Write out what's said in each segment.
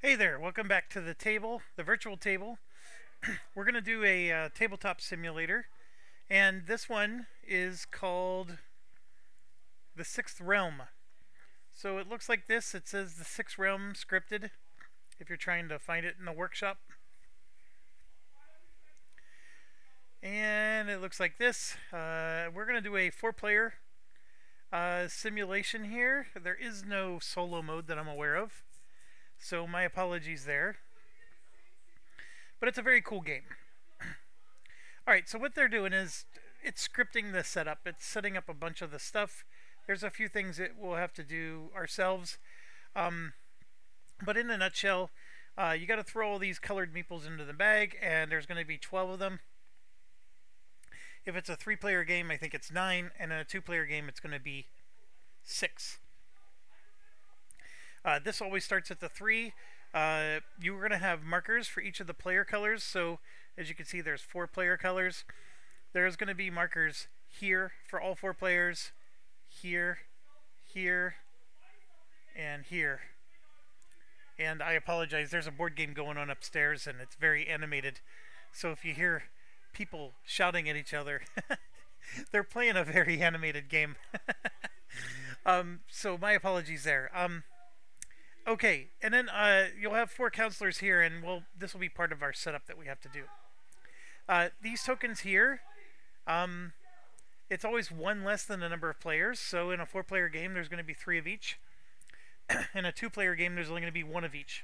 Hey there, welcome back to the table, the virtual table. We're going to do a tabletop simulator, and this one is called The Sixth Realm. So it looks like this. It says The Sixth Realm scripted, if you're trying to find it in the workshop. And it looks like this. We're going to do a 4-player simulation here. There is no solo mode that I'm aware of, so my apologies there. But it's a very cool game. Alright, so what they're doing is it's scripting the setup. It's setting up a bunch of the stuff. There's a few things that we'll have to do ourselves. But in a nutshell, you got to throw all these colored meeples into the bag, and there's going to be 12 of them. If it's a 3-player game, I think it's 9, and in a 2-player game, it's going to be 6. This always starts at the 3. You're going to have markers for each of the player colors. So as you can see, there's 4 player colors. There's going to be markers here for all 4 players, here, here, and here. And I apologize, there's a board game going on upstairs and it's very animated. So if you hear people shouting at each other, they're playing a very animated game. So my apologies there. Okay, and then you'll have 4 counselors here, and this will be part of our setup that we have to do. These tokens here, it's always 1 less than the number of players. So in a 4-player game, there's going to be 3 of each. In a 2-player game, there's only going to be 1 of each.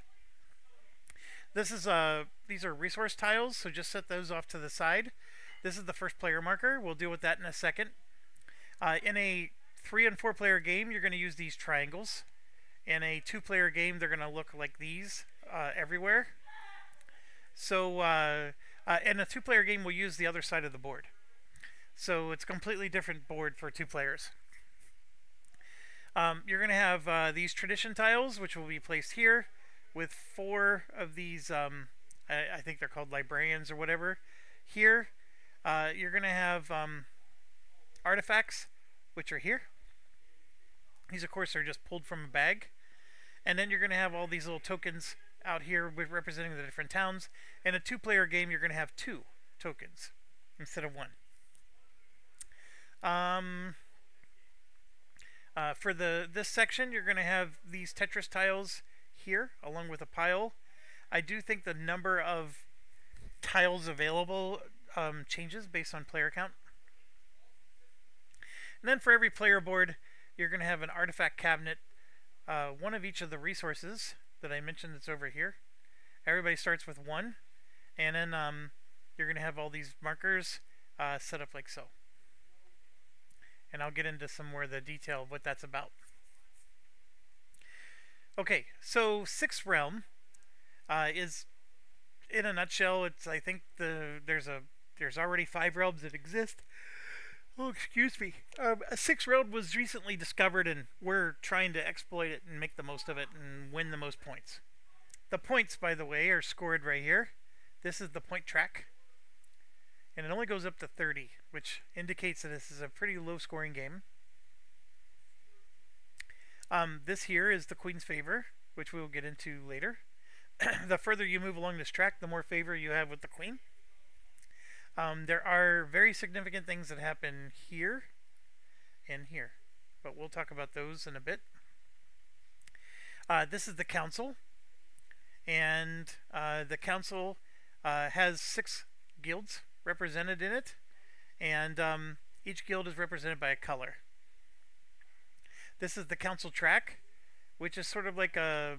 These are resource tiles, so just set those off to the side. This is the first player marker. We'll deal with that in a second. In a 3- and 4-player game, you're going to use these triangles. In a 2-player game, they're going to look like these everywhere. So in a 2-player game, we'll use the other side of the board. So it's a completely different board for 2 players. You're going to have these tradition tiles, which will be placed here, with 4 of these, I think they're called librarians or whatever. Here, you're going to have artifacts, which are here. These, of course, are just pulled from a bag. And then you're going to have all these little tokens out here representing the different towns. In a 2-player game, you're going to have 2 tokens instead of 1. For this section, you're going to have these Tetris tiles here, along with a pile. I do think the number of tiles available changes based on player count. And then for every player board, you're going to have an artifact cabinet, 1 of each of the resources that I mentioned that's over here. Everybody starts with 1, and then you're going to have all these markers set up like so. And I'll get into some more of the detail of what that's about. Okay, so Sixth Realm is, in a nutshell, it's, I think there's already 5 realms that exist. Oh, excuse me. A 6th realm was recently discovered, and we're trying to exploit it and make the most of it and win the most points. The points, by the way, are scored right here. This is the point track, and it only goes up to 30, which indicates that this is a pretty low-scoring game. This here is the Queen's favor, which we will get into later. The further you move along this track, the more favor you have with the Queen. There are very significant things that happen here and here, but we'll talk about those in a bit. This is the council, and the council has 6 guilds represented in it, and each guild is represented by a color. This is the council track, which is sort of like a,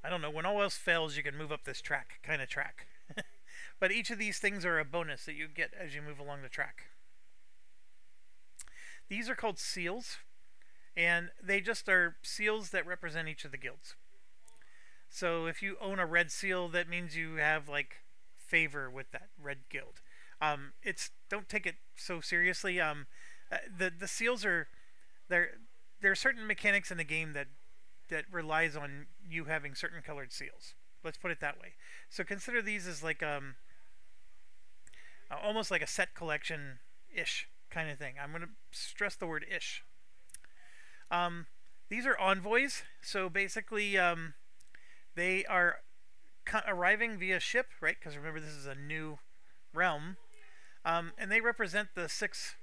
I don't know, when all else fails, you can move up this track kind of track. But each of these things are a bonus that you get as you move along the track. These are called seals, and they just are seals that represent each of the guilds. So if you own a red seal, that means you have like favor with that red guild. Don't take it so seriously. The seals are there are certain mechanics in the game that relies on you having certain colored seals. Let's put it that way. So consider these as like almost like a set collection-ish kind of thing. I'm going to stress the word ish. These are envoys. So basically, They are arriving via ship, right? Because remember, this is a new realm. And they represent the 6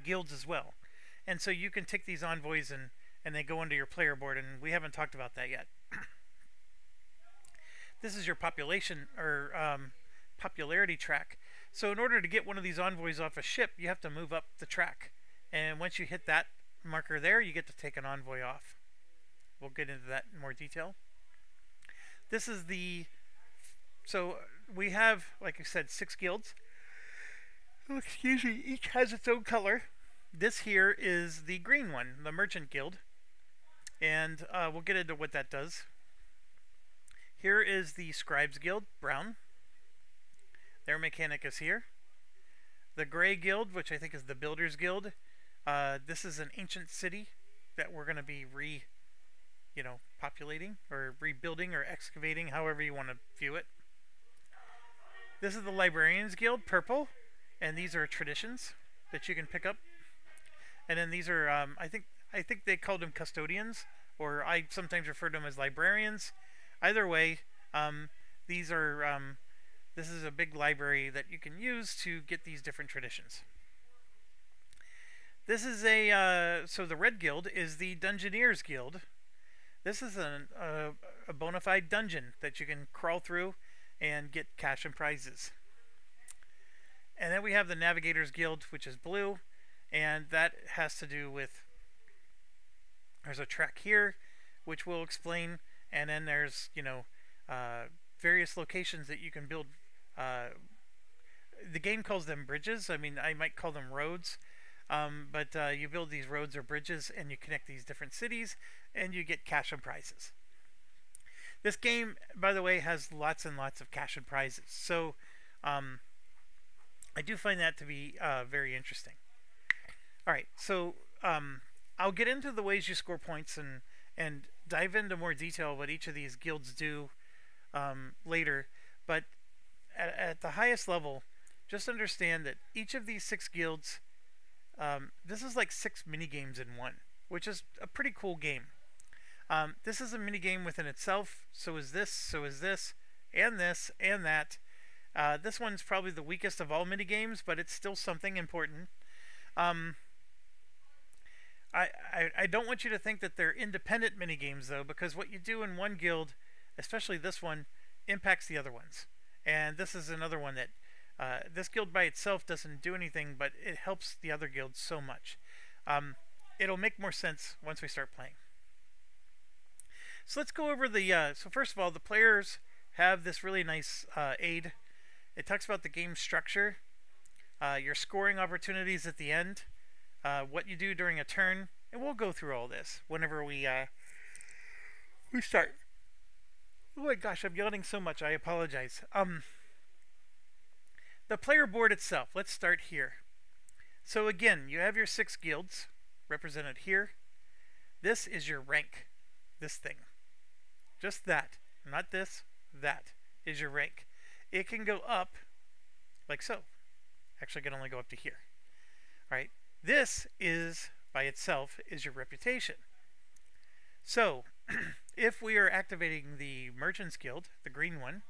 guilds as well. And so you can take these envoys and they go into your player board, and we haven't talked about that yet. This is your population or popularity track. So in order to get one of these envoys off a ship, you have to move up the track. And once you hit that marker there, you get to take an envoy off. We'll get into that in more detail. This is the... So we have, like I said, 6 guilds. Oh, excuse me, each has its own color. This here is the green one, the Merchant Guild. And we'll get into what that does. Here is the Scribes Guild, brown. Their mechanic is here. The Gray Guild, which I think is the Builders Guild. This is an ancient city that we're going to be populating or rebuilding or excavating, however you want to view it. This is the Librarians Guild, purple, and these are traditions that you can pick up. And then these are, I think they called them custodians, or I sometimes refer to them as librarians. Either way, these are this is a big library that you can use to get these different traditions. This is so the Red Guild is the Dungeoneers Guild. This is a bona fide dungeon that you can crawl through and get cash and prizes. And then we have the Navigators Guild, which is blue, and that has to do with, there's a track here, which we'll explain, and then there's, various locations that you can build. The game calls them bridges. I mean, I might call them roads. But you build these roads or bridges, and you connect these different cities, and you get cash and prizes. This game, by the way, has lots and lots of cash and prizes. So I do find that to be very interesting. All right, so I'll get into the ways you score points and dive into more detail what each of these guilds do later. But at the highest level, just understand that each of these 6 guilds, this is like 6 mini games in one, which is a pretty cool game. This is a mini game within itself. So is this, and this, and that. This one's probably the weakest of all mini games, but it's still something important. I don't want you to think that they're independent mini games though, because what you do in one guild, especially this one, impacts the other ones. And this is another one that this guild by itself doesn't do anything, but it helps the other guilds so much. It'll make more sense once we start playing. So let's go over the... so first of all, the players have this really nice aid. It talks about the game structure, your scoring opportunities at the end, what you do during a turn, and we'll go through all this whenever we start. Oh my gosh, I'm yawning so much, I apologize. The player board itself, let's start here. So again, you have your 6 guilds represented here. This is your rank, this thing. Just that, not this, that is your rank. It can go up like so. Actually, it can only go up to here. All right, this is by itself is your reputation. So if we are activating the Merchants Guild, the green one,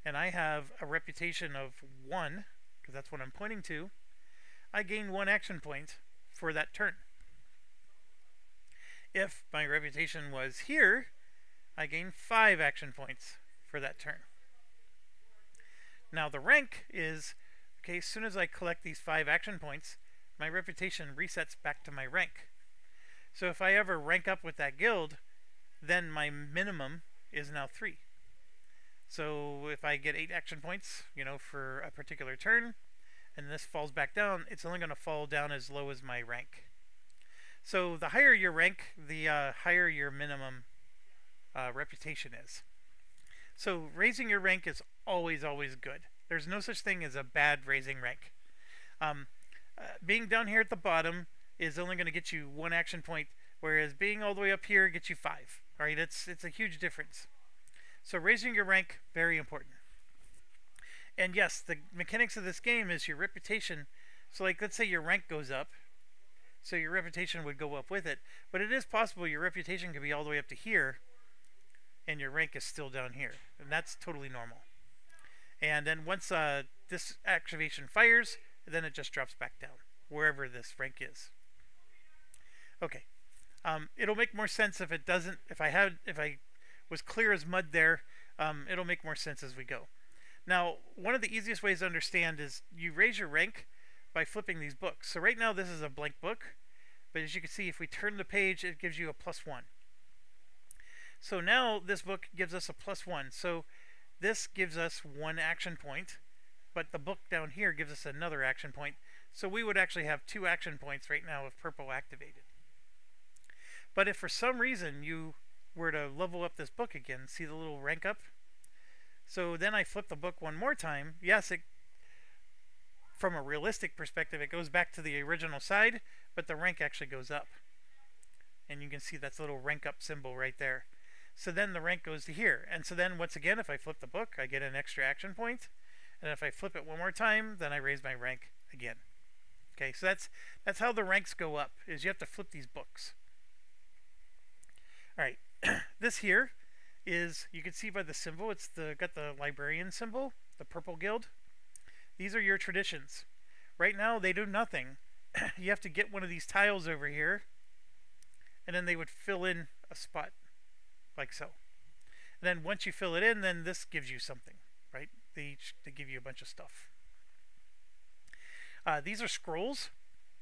and I have a reputation of 1, because that's what I'm pointing to, I gain 1 action point for that turn. If my reputation was here, I gain 5 action points for that turn. Now the rank is, okay, as soon as I collect these 5 action points, my reputation resets back to my rank. So if I ever rank up with that guild, then my minimum is now 3. So if I get 8 action points, for a particular turn, and this falls back down, it's only going to fall down as low as my rank. So the higher your rank, the higher your minimum reputation is. So raising your rank is always, always good. There's no such thing as a bad raising rank. Being down here at the bottom is only going to get you 1 action point, whereas being all the way up here gets you 5. All right, it's a huge difference. So raising your rank, very important. And yes, the mechanics of this game is your reputation. So like, let's say your rank goes up, so your reputation would go up with it. But it is possible your reputation could be all the way up to here, and your rank is still down here, and that's totally normal. And then once this activation fires, then it just drops back down wherever this rank is. Okay, it'll make more sense if it doesn't. If I was clear as mud there, it'll make more sense as we go. Now, one of the easiest ways to understand is you raise your rank by flipping these books. So right now this is a blank book, but as you can see, if we turn the page, it gives you a +1. So now this book gives us a +1. So this gives us 1 action point, but the book down here gives us another action point. So we would actually have 2 action points right now if purple activated. But if for some reason you were to level up this book again, see the little rank up? So then I flip the book one more time. Yes, from a realistic perspective, it goes back to the original side, but the rank actually goes up. And you can see that's a little rank up symbol right there. So then the rank goes to here. And so then once again, if I flip the book, I get an extra action point. And if I flip it one more time, then I raise my rank again. Okay, so that's how the ranks go up, is you have to flip these books. All right, this here is, you can see by the symbol, it's got the librarian symbol, the purple guild. These are your traditions. Right now they do nothing. You have to get one of these tiles over here, and then they would fill in a spot like so. And then once you fill it in, then this gives you something, right? They give you a bunch of stuff. These are scrolls.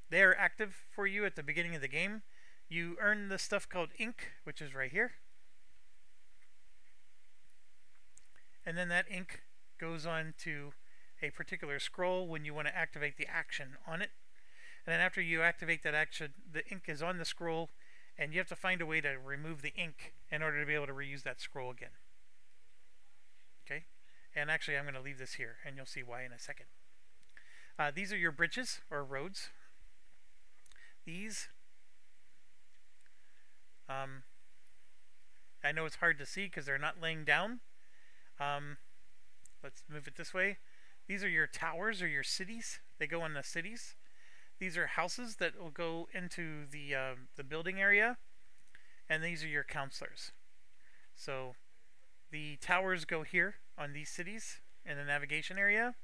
They are active for you at the beginning of the game. You earn this stuff called ink, which is right here. And then that ink goes on to a particular scroll when you want to activate the action on it. And then after you activate that action, the ink is on the scroll, and you have to find a way to remove the ink in order to be able to reuse that scroll again. Okay? And actually I'm going to leave this here, and you'll see why in a second. These are your bridges, or roads. These, I know it's hard to see because they're not laying down. Let's move it this way. These are your towers, or your cities. They go in the cities. These are houses that will go into the building area, and these are your counselors. So the towers go here on these cities in the navigation area.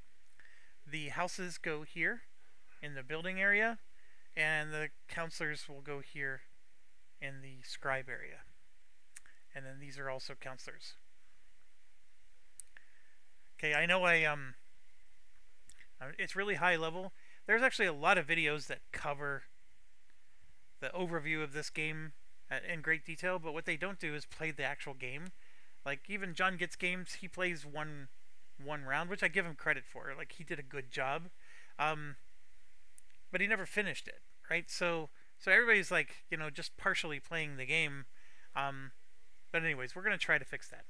The houses go here in the building area, and the counselors will go here in the scribe area. And then these are also counselors. Okay, I know it's really high level. There's actually a lot of videos that cover the overview of this game in great detail, but what they don't do is play the actual game. Like even John Gets Games, he plays one round, which I give him credit for. Like he did a good job, but he never finished it, right? So everybody's like, you know, just partially playing the game. But anyways, we're gonna try to fix that.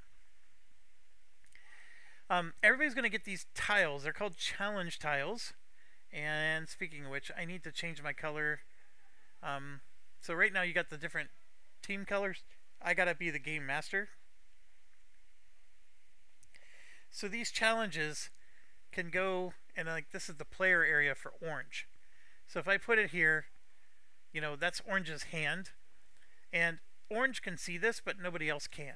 Everybody's gonna get these tiles. They're called challenge tiles. And speaking of which, I need to change my color. So right now you got the different team colors. I gotta be the game master. So these challenges can go, and like this is the player area for orange. So if I put it here, you know, that's orange's hand, and orange can see this, but nobody else can.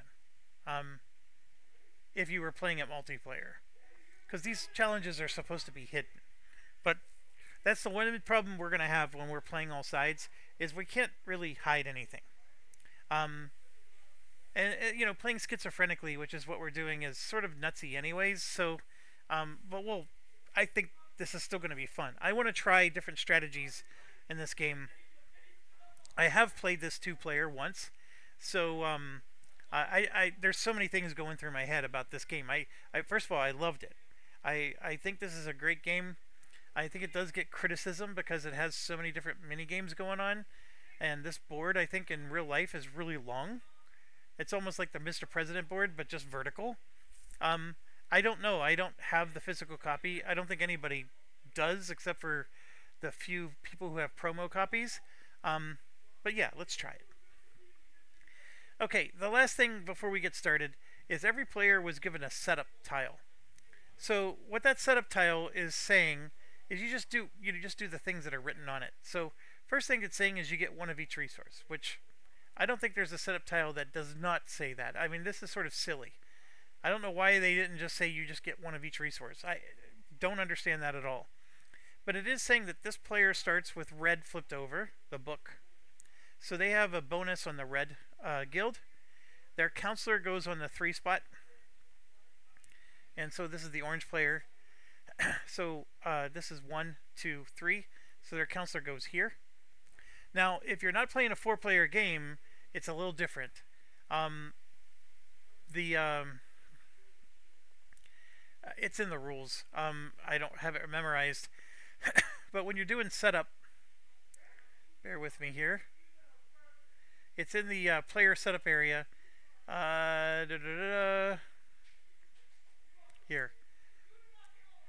If you were playing it multiplayer, because these challenges are supposed to be hidden. But that's the one problem we're gonna have when we're playing all sides, is we can't really hide anything. And you know, playing schizophrenically, which is what we're doing, is sort of nutsy anyways. So, but I think this is still going to be fun. I want to try different strategies in this game. I have played this 2-player once, so there's so many things going through my head about this game. First of all, I loved it. I think this is a great game. I think it does get criticism because it has so many different mini games going on, and this board, I think, in real life is really long. It's almost like the Mr. President board, but just vertical. I don't know. I don't have the physical copy. I don't think anybody does, except for the few people who have promo copies. But yeah, let's try it. Okay, the last thing before we get started is every player was given a setup tile. So what that setup tile is saying is you just do the things that are written on it. So first thing it's saying is you get one of each resource, which I don't think there's a setup tile that does not say that. I mean, this is sort of silly. I don't know why they didn't just say you just get one of each resource. I don't understand that at all. But it is saying that this player starts with red flipped over, the book. So they have a bonus on the red guild. Their counselor goes on the 3 spot. And so this is the orange player. So this is 1, 2, 3. So their counselor goes here. Now, if you're not playing a 4-player game, it's a little different. It's in the rules. I don't have it memorized. But when you're doing setup, bear with me here. It's in the player setup area. Here.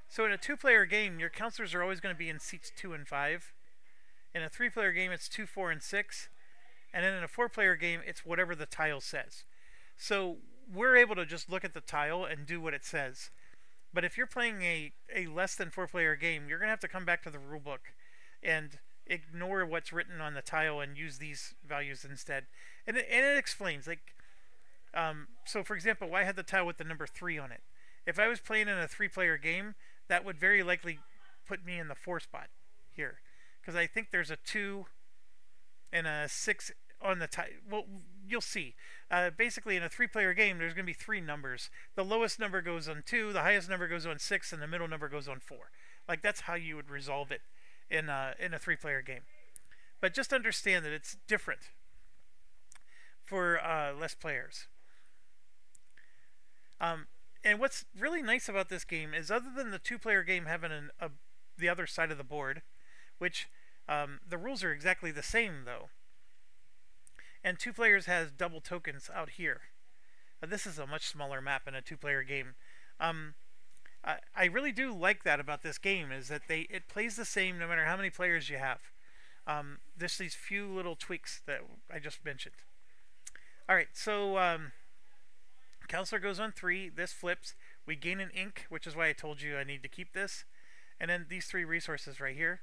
So in a 2-player game, your counselors are always going to be in seats 2 and 5. In a 3-player game, it's 2, 4, and 6. And then in a 4-player game, it's whatever the tile says. So we're able to just look at the tile and do what it says. But if you're playing a less than 4-player game, you're going to have to come back to the rulebook and ignore what's written on the tile and use these values instead. And it explains, like, so for example, why I had the tile with the number 3 on it. If I was playing in a 3-player game, that would very likely put me in the 4 spot here. Because I think there's a 2 and a 6 on the tile. Well, you'll see. Basically, in a 3-player game, there's going to be 3 numbers. The lowest number goes on 2, the highest number goes on 6, and the middle number goes on 4. Like, that's how you would resolve it in a 3-player game. But just understand that it's different for less players. And what's really nice about this game is, other than the 2-player game having the other side of the board, which the rules are exactly the same though, and 2 players has double tokens out here. This is a much smaller map in a 2-player game. I really do like that about this game, is that it plays the same no matter how many players you have. Just these few little tweaks that I just mentioned. Alright, so counselor goes on 3, this flips, we gain an ink, which is why I told you I need to keep this, and then these 3 resources right here.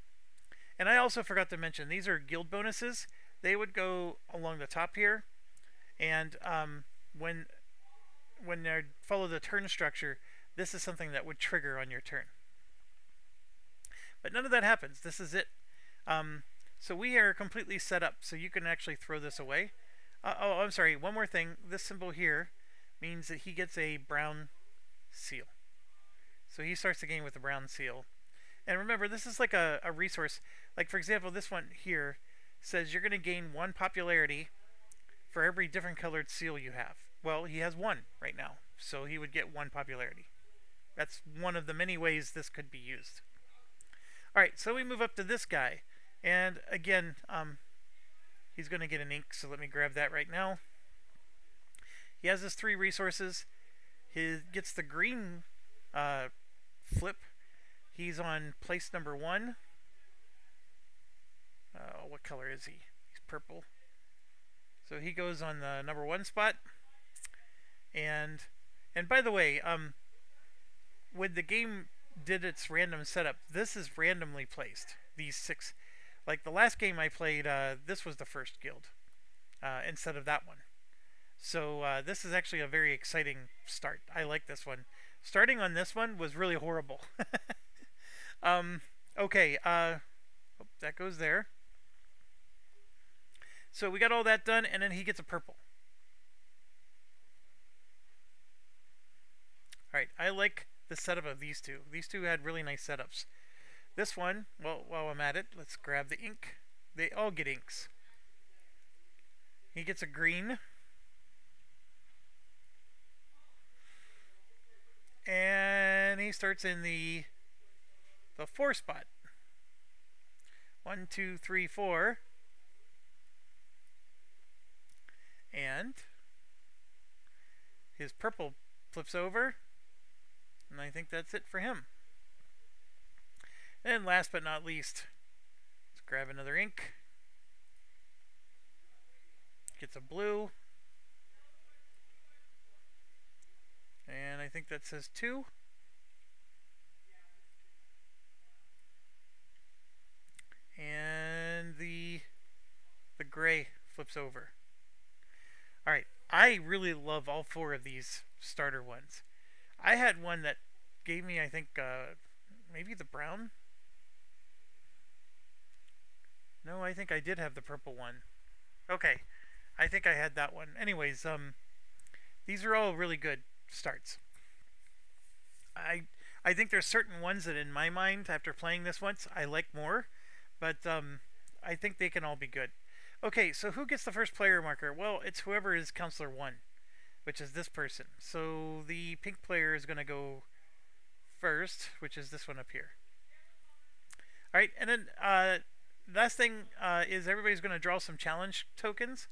And I also forgot to mention, these are guild bonuses. They would go along the top here, and when they follow the turn structure, this is something that would trigger on your turn. But none of that happens. This is it. So we are completely set up, so you can actually throw this away. Oh, I'm sorry, one more thing. This symbol here means that he gets a brown seal. So he starts the game with a brown seal. And remember, this is like a resource. Like, for example, this one here says you're going to gain 1 popularity for every different colored seal you have. Well, he has 1 right now, so he would get 1 popularity. That's one of the many ways this could be used. Alright, so we move up to this guy. And again, he's going to get an ink, so let me grab that right now. He has his 3 resources. He gets the green flip. He's on place number 1. What color is he? He's purple. So he goes on the number 1 spot. And by the way, when the game did its random setup, this is randomly placed. These 6, like the last game I played, this was the first guild instead of that one. So this is actually a very exciting start. I like this one. Starting on this one was really horrible. Okay, that goes there. So we got all that done, and then he gets a purple. Alright, I like the setup of these 2. These 2 had really nice setups. This one, well, while I'm at it, let's grab the ink. They all get inks. He gets a green. And he starts in the 4 spot. 1, 2, 3, 4. And his purple flips over. And I think that's it for him. And last but not least, let's grab another ink. Gets a blue. And I think that says 2. And the gray flips over. I really love all four of these starter ones. I had one that gave me, I think, maybe the brown. No, I think I did have the purple one. Okay, I think I had that one. Anyways, these are all really good starts. I I think there's certain ones that in my mind after playing this once I like more, but I think they can all be good. Okay, so who gets the first player marker? Well, it's whoever is counselor 1, which is this person. So the pink player is going to go first, which is this one up here. All right, and then last thing is everybody's going to draw some challenge tokens,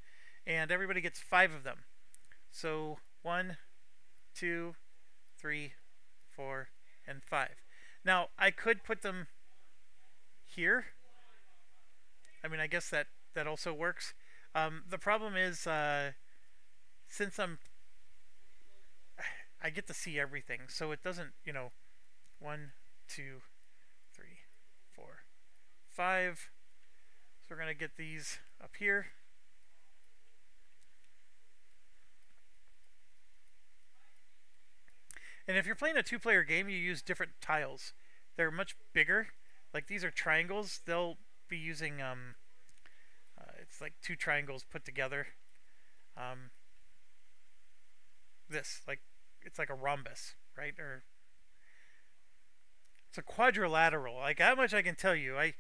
and everybody gets 5 of them. So 1, 2, 3, 4, and 5. Now I could put them here. I mean, I guess that also works. The problem is since I get to see everything, so it doesn't, 1, 2, 3, 4, 5. So we're gonna get these up here. And if you're playing a 2-player game, you use different tiles. They're much bigger. Like these are triangles. They'll be using it's like 2 triangles put together. This it's like a rhombus, right? Or it's a quadrilateral. Like how much I can tell you. I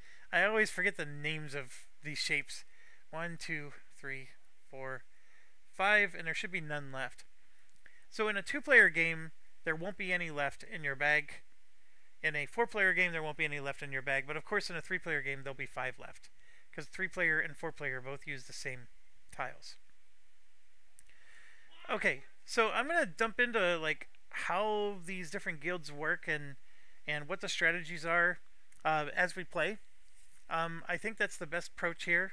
always forget the names of these shapes. 1, 2, 3, 4, 5, and there should be none left. So in a 2-player game, there won't be any left in your bag. In a 4-player game, there won't be any left in your bag. But of course, in a 3-player game, there'll be 5 left. Because 3-player and 4-player both use the same tiles. Okay, so I'm going to dump into like how these different guilds work and what the strategies are as we play. I think that's the best approach here.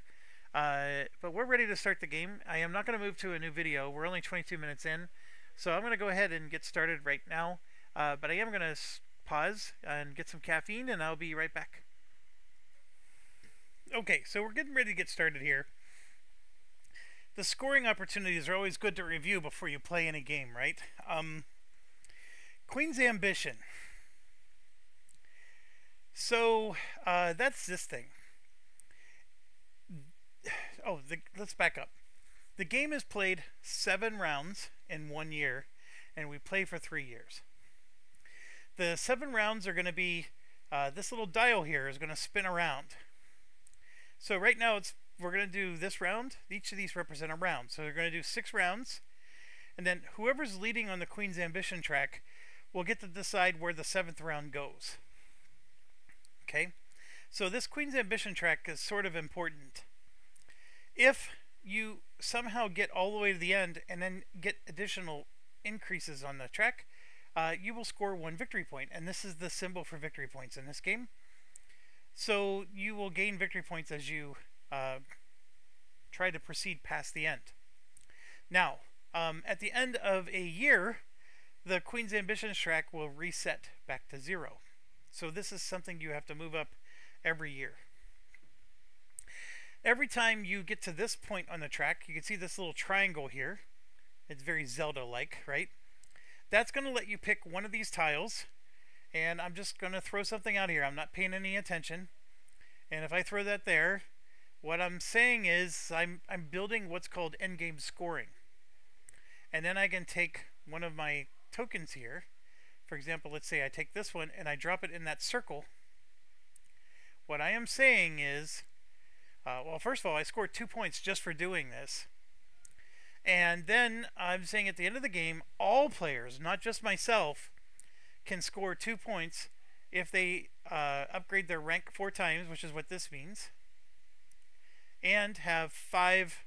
But we're ready to start the game. I am not going to move to a new video. We're only 22 minutes in. So I'm going to go ahead and get started right now. But I am going to pause and get some caffeine, and I'll be right back. Okay, so we're getting ready to get started here. The scoring opportunities are always good to review before you play any game, right? Queen's Ambition. So that's this thing. Oh, let's back up. The game is played 7 rounds in 1 year, and we play for 3 years. The 7 rounds are going to be, this little dial here is going to spin around. So right now we're going to do this round. Each of these represent a round. So we're going to do 6 rounds, and then whoever's leading on the Queen's Ambition track will get to decide where the 7th round goes. Okay? So this Queen's Ambition track is sort of important. If you somehow get all the way to the end and then get additional increases on the track, you will score 1 victory point, and this is the symbol for victory points in this game. So you will gain victory points as you try to proceed past the end. Now, at the end of a year, the Queen's Ambitions track will reset back to 0. So this is something you have to move up every year. Every time you get to this point on the track, you can see this little triangle here. It's very Zelda-like, right? That's going to let you pick one of these tiles, and I'm just going to throw something out here. I'm not paying any attention. And if I throw that there, what I'm saying is I'm building what's called endgame scoring. And then I can take one of my tokens here. For example, let's say I take this one and I drop it in that circle. What I am saying is, well, first of all, I scored 2 points just for doing this. And then I'm saying at the end of the game, all players, not just myself, can score 2 points if they upgrade their rank 4 times, which is what this means, and have 5,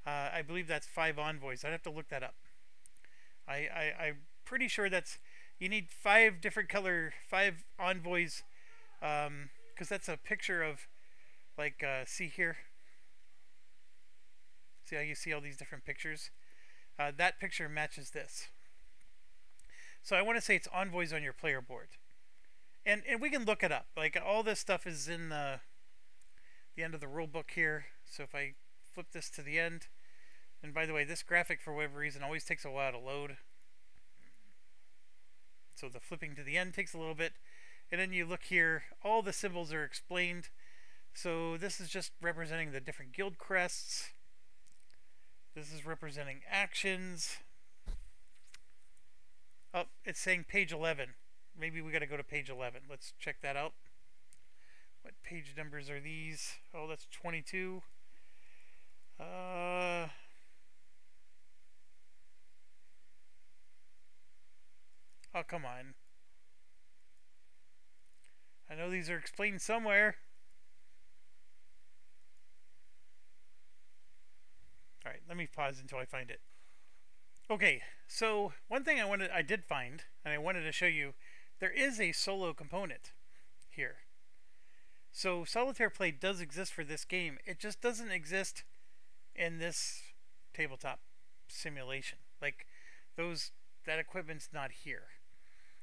I believe that's 5 envoys. I'd have to look that up. I'm pretty sure that's, you need 5 different color, 5 envoys, because that's a picture of, like, see here? See how you see all these different pictures? That picture matches this. So I want to say it's envoys on your player board. And we can look it up. Like, all this stuff is in the end of the rule book here. So if I flip this to the end, And by the way, this graphic, for whatever reason, always takes a while to load. So the flipping to the end takes a little bit. And then you look here, all the symbols are explained. So this is just representing the different guild crests. This is representing actions. Oh, it's saying page 11. Maybe we got to go to page 11. Let's check that out. What page numbers are these? Oh, that's 22. Oh, come on. I know these are explained somewhere. Alright, let me pause until I find it. Okay, so one thing I did find, and I wanted to show you, there is a solo component here. So solitaire play does exist for this game. It just doesn't exist in this tabletop simulation. Like that equipment's not here.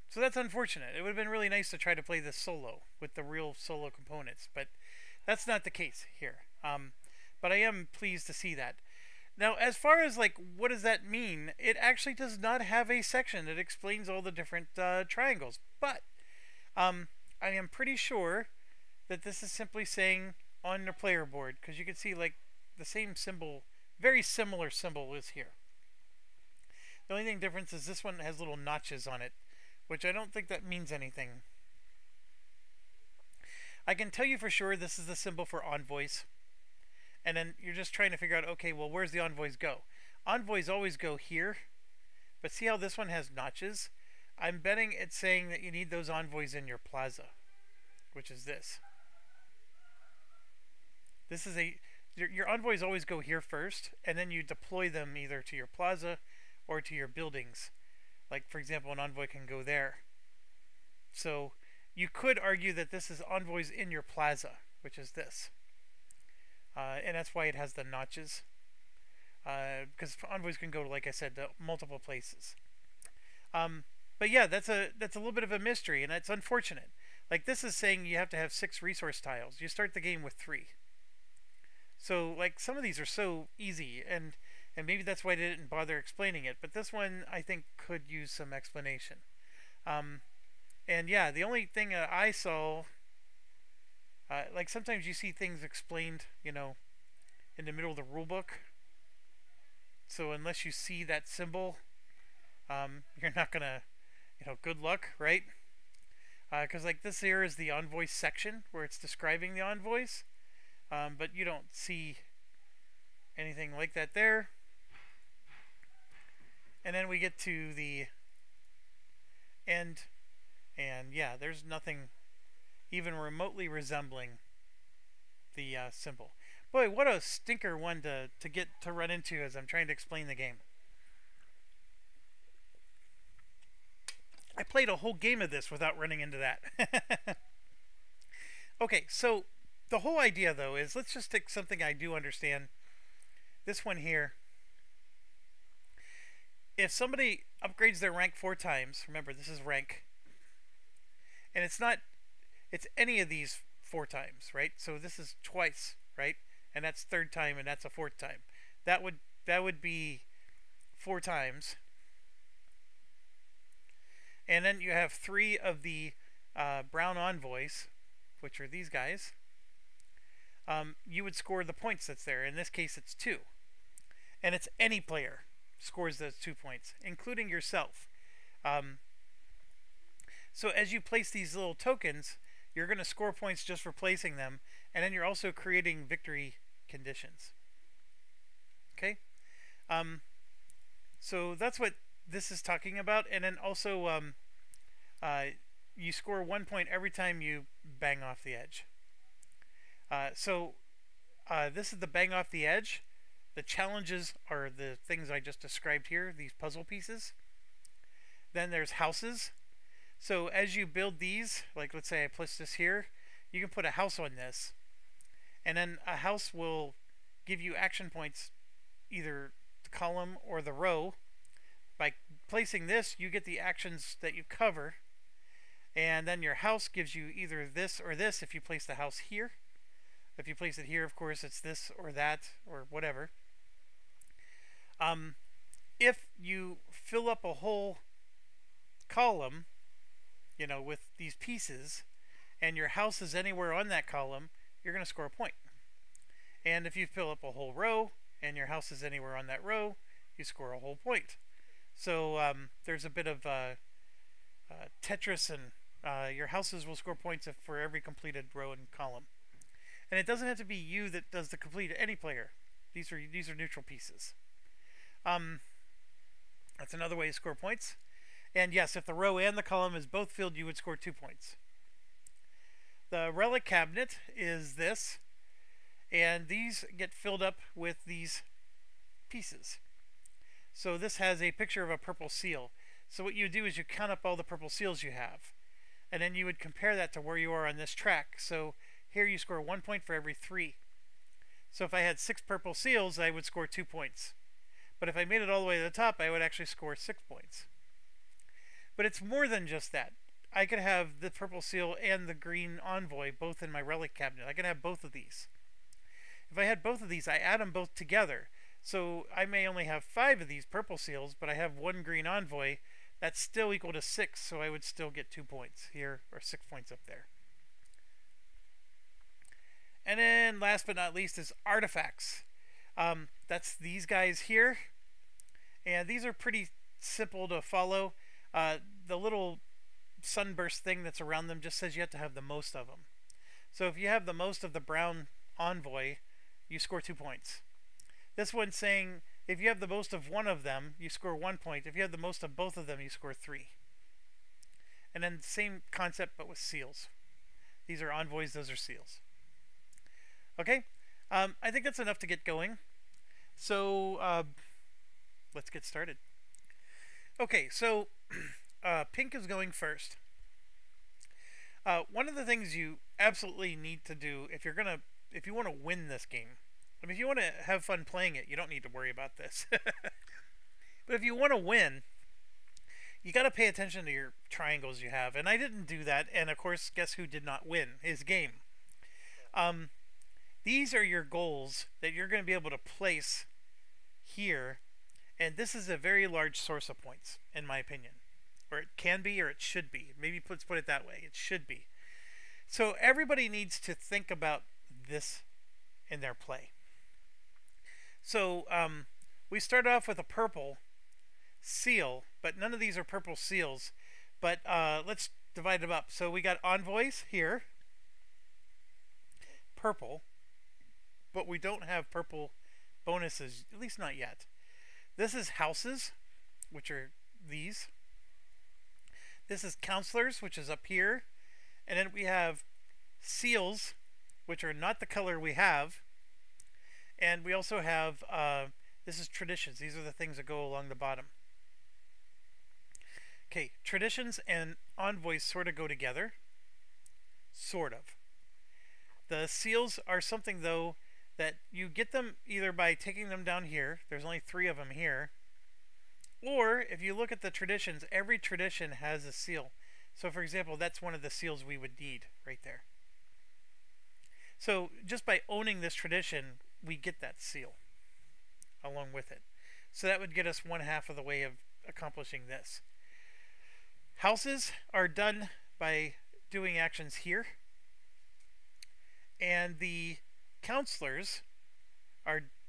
So that's unfortunate. It would have been really nice to try to play this solo with the real solo components, but that's not the case here. But I am pleased to see that. Now, as far as like what does that mean, it actually does not have a section that explains all the different triangles. But I am pretty sure that this is simply saying on the player board, because you can see like the same symbol, very similar symbol is here. The only thing difference is this one has little notches on it, which I don't think that means anything. I can tell you for sure this is the symbol for envoys. And then you're just trying to figure out, okay, well, where's the envoys go? Envoys always go here. But see how this one has notches? I'm betting it's saying that you need those envoys in your plaza, which is this. This is your envoys always go here first, and then you deploy them either to your plaza or to your buildings. Like, for example, an envoy can go there. So you could argue that this is envoys in your plaza, which is this. And that's why it has the notches. Because envoys can go, like I said, to multiple places. But yeah, that's a little bit of a mystery, and that's unfortunate. Like, this is saying you have to have 6 resource tiles. You start the game with 3. So, like, some of these are so easy, and maybe that's why they didn't bother explaining it. But this one, I think, could use some explanation. And yeah, the only thing I saw... like sometimes you see things explained, you know, in the middle of the rule book. So unless you see that symbol, you're not gonna, you know, good luck, right? Because like this here is the envoy section where it's describing the envoys, but you don't see anything like that there. And then we get to the end, and yeah, there's nothing even remotely resembling the symbol. Boy, what a stinker one to run into as I'm trying to explain the game. I played a whole game of this without running into that. Okay, so the whole idea though is, let's just take something I do understand. This one here. If somebody upgrades their rank 4 times, remember this is rank, and it's any of these 4 times, right? So this is twice, right? And that's 3rd time, and that's a 4th time. That would be 4 times. And then you have 3 of the brown envoys, which are these guys. You would score the points that's there. In this case, it's 2. And it's any player scores those 2 points, including yourself. So as you place these little tokens, you're going to score points just for placing them, and then you're also creating victory conditions. Okay? So that's what this is talking about, and then also you score 1 point every time you bang off the edge. This is the bang off the edge. The challenges are the things I just described here, these puzzle pieces. Then there's houses. So as you build these, like let's say I place this here, you can put a house on this, and then a house will give you action points, either the column or the row. By placing this, you get the actions that you cover, and then your house gives you either this or this if you place the house here. If you place it here, of course, it's this or that or whatever. Um, if you fill up a whole column, you know, with these pieces, and your house is anywhere on that column, you're going to score a point. And if you fill up a whole row and your house is anywhere on that row, you score a whole point. So there's a bit of Tetris, and your houses will score points for every completed row and column. And it doesn't have to be you that does the complete. Any player. These are neutral pieces. That's another way to score points. And yes, if the row and the column is both filled, you would score 2 points. The relic cabinet is this, and these get filled up with these pieces. So this has a picture of a purple seal. So what you do is you count up all the purple seals you have, and then you would compare that to where you are on this track. So here you score 1 point for every 3. So if I had 6 purple seals, I would score 2 points. But if I made it all the way to the top, I would actually score 6 points. But it's more than just that. I could have the purple seal and the green envoy both in my relic cabinet. I could have both of these. If I had both of these, I add them both together. So I may only have 5 of these purple seals, but I have 1 green envoy. That's still equal to 6, so I would still get 2 points here, or 6 points up there. And then last but not least is artifacts. That's these guys here. And these are pretty simple to follow. The little sunburst thing that's around them just says you have to have the most of them. So if you have the most of the brown envoy, you score 2 points. This one's saying if you have the most of one of them, you score 1 point. If you have the most of both of them, you score 3. And then same concept but with seals. These are envoys, those are seals. Okay, I think that's enough to get going. So let's get started. Okay, so pink is going first. One of the things you absolutely need to do if you want to win this game, I mean, if you want to have fun playing it, you don't need to worry about this. But if you want to win, you got to pay attention to your triangles you have. And I didn't do that. And of course, guess who did not win his game? These are your goals that you're going to be able to place here. And this is a very large source of points, in my opinion. Or it can be, or it should be. Maybe let's put it that way. It should be. So everybody needs to think about this in their play. So we start off with a purple seal, but none of these are purple seals. But let's divide them up. So we got envoys here, purple, but we don't have purple bonuses, at least not yet. This is houses, which are these. This is counselors, which is up here. And then we have seals, which are not the color we have. And we also have, this is traditions. These are the things that go along the bottom. Okay, traditions and envoys sort of go together. Sort of. The seals are something, though, that you get them either by taking them down here. There's only 3 of them here. Or if you look at the traditions, every tradition has a seal. So for example, that's one of the seals we would need right there. So just by owning this tradition, we get that seal along with it. So that would get us 1/2 of the way of accomplishing this. Houses are done by doing actions here. And the counselors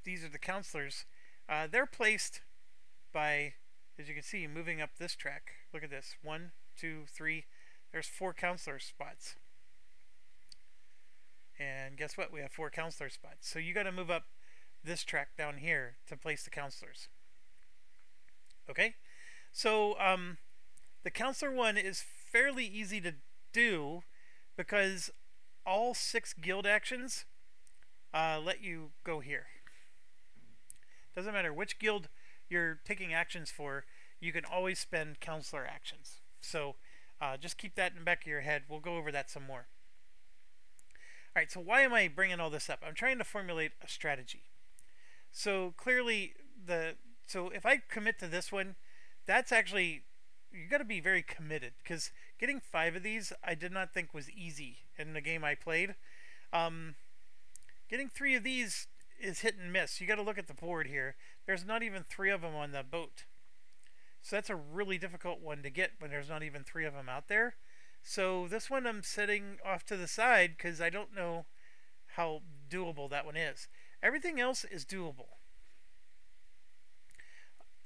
these are the counselors. They're placed by, as you can see, moving up this track. Look at this. 1, 2, 3. There's 4 counselor spots. And guess what? We have 4 counselor spots. So you got to move up this track down here to place the counselors. Okay? So the counselor one is fairly easy to do because all 6 guild actions let you go here. Doesn't matter which guild you're taking actions for, you can always spend counselor actions. So just keep that in the back of your head. We'll go over that some more. Alright, so why am I bringing all this up? I'm trying to formulate a strategy. So clearly, so if I commit to this one, that's actually, you got to be very committed, because getting 5 of these I did not think was easy in the game I played. Getting 3 of these is hit and miss. You got to look at the board here. there's not even 3 of them on the boat. So that's a really difficult one to get when there's not even 3 of them out there. So this one I'm setting off to the side because I don't know how doable that one is. Everything else is doable.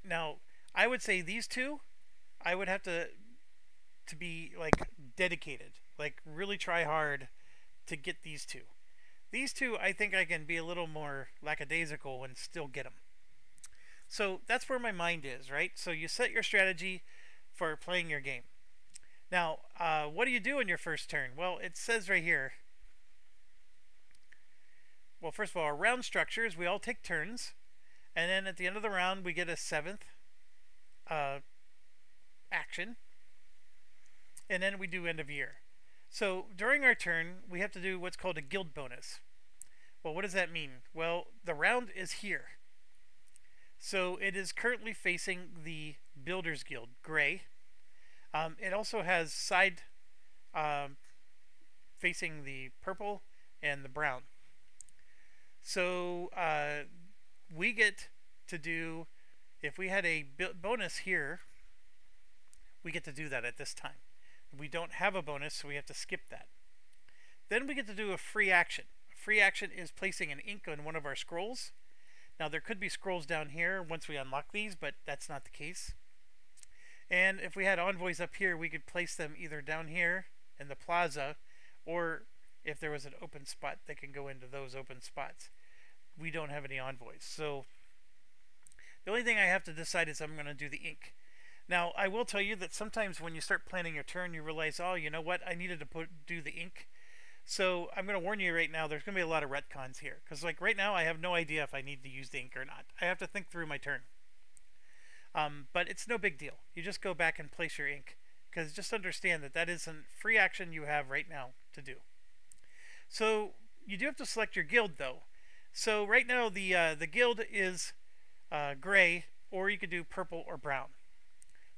Now, I would say these two, I would have to be like dedicated, like really try hard to get these two. These two, I think I can be a little more lackadaisical and still get them. So that's where my mind is, right? So you set your strategy for playing your game. Now, what do you do in your first turn? Well, it says right here. Well, first of all, our round structure is we all take turns, and then at the end of the round we get a 7th action, and then we do end of year. So during our turn, we have to do what's called a guild bonus. Well, what does that mean? Well, the round is here. So it is currently facing the Builders Guild, gray. It also has side facing the purple and the brown. So we get to do, if we had a bonus here, we get to do that at this time. We don't have a bonus, so we have to skip that. Then we get to do a free action. A free action is placing an ink on one of our scrolls. Now there could be scrolls down here once we unlock these, but that's not the case. And if we had envoys up here, we could place them either down here in the plaza, or if there was an open spot, they can go into those open spots. We don't have any envoys, so the only thing I have to decide is I'm going to do the ink. Now, I will tell you that sometimes when you start planning your turn, you realize, oh, you know what, I needed to do the ink. So I'm going to warn you right now, there's going to be a lot of retcons here. Because like right now, I have no idea if I need to use the ink or not. I have to think through my turn. But it's no big deal. You just go back and place your ink. Because just understand that that is a free action you have right now to do. So you do have to select your guild though. So right now the guild is gray, or you could do purple or brown.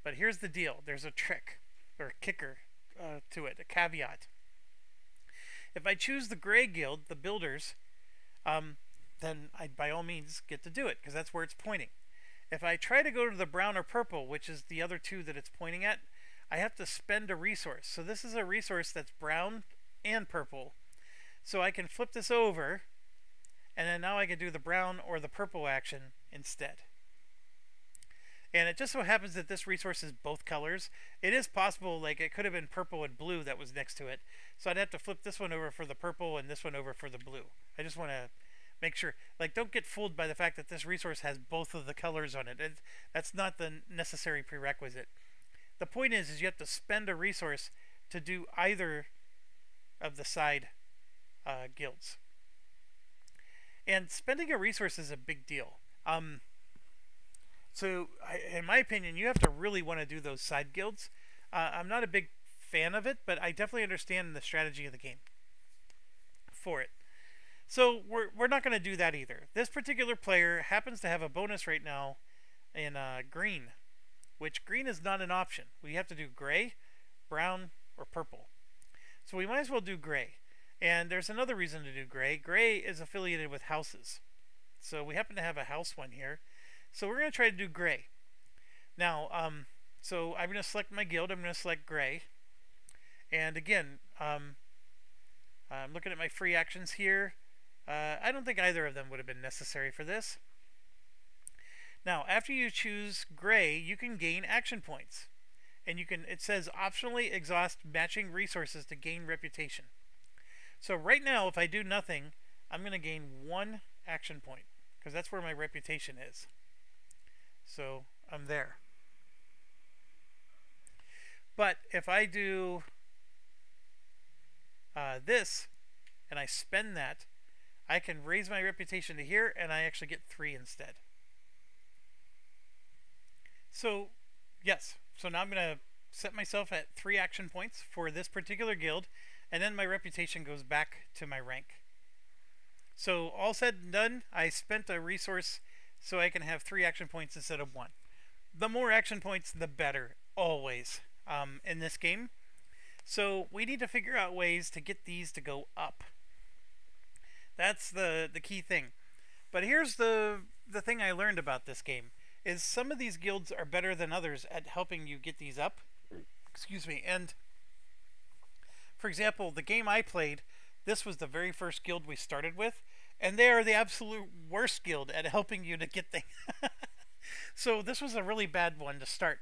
But here's the deal. There's a trick, or a kicker to it, a caveat. If I choose the gray guild, the builders, then I by all means get to do it, because that's where it's pointing. If I try to go to the brown or purple, which is the other two that it's pointing at, I have to spend a resource. So this is a resource that's brown and purple. So I can flip this over, and then now I can do the brown or the purple action instead. And it just so happens that this resource is both colors. It is possible, like it could have been purple and blue that was next to it. So I'd have to flip this one over for the purple and this one over for the blue. I just want to make sure, like, don't get fooled by the fact that this resource has both of the colors on it. That's not the necessary prerequisite. The point is you have to spend a resource to do either of the side guilds. And spending a resource is a big deal. So, in my opinion, you have to really want to do those side guilds. I'm not a big fan of it, but I definitely understand the strategy of the game for it. So, we're not going to do that either. This particular player happens to have a bonus right now in green, which green is not an option. We have to do gray, brown, or purple. So we might as well do gray. And there's another reason to do gray. Gray is affiliated with houses. So we happen to have a house one here. So we're going to try to do gray. Now, so I'm going to select my guild. I'm going to select gray. And again, I'm looking at my free actions here. I don't think either of them would have been necessary for this. Now, after you choose gray, you can gain action points. And you can, it says optionally exhaust matching resources to gain reputation. So right now, if I do nothing, I'm going to gain 1 action point, because that's where my reputation is. So I'm there. But if I do this, and I spend that, I can raise my reputation to here, and I actually get 3 instead. So, yes. So now I'm going to set myself at 3 action points for this particular guild, and then my reputation goes back to my rank. So all said and done, I spent a resource so I can have 3 action points instead of 1. The more action points, the better, always, in this game. So we need to figure out ways to get these to go up. That's the key thing. But here's the the thing I learned about this game is some of these guilds are better than others at helping you get these up. Excuse me. And for example, the game I played, this was the very first guild we started with, and they are the absolute worst guild at helping you to get things. So this was a really bad one to start.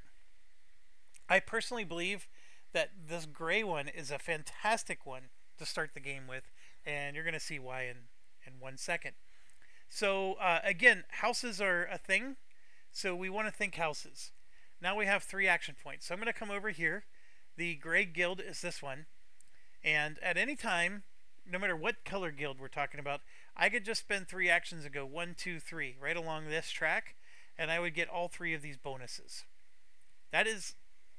I personally believe that this gray one is a fantastic one to start the game with, and you're going to see why in 1 second. So again, houses are a thing, so we want to think houses. Now we have 3 action points. So I'm going to come over here. The gray guild is this one, and at any time, no matter what color guild we're talking about, I could just spend 3 actions and go 1, 2, 3 right along this track, and I would get all 3 of these bonuses. That is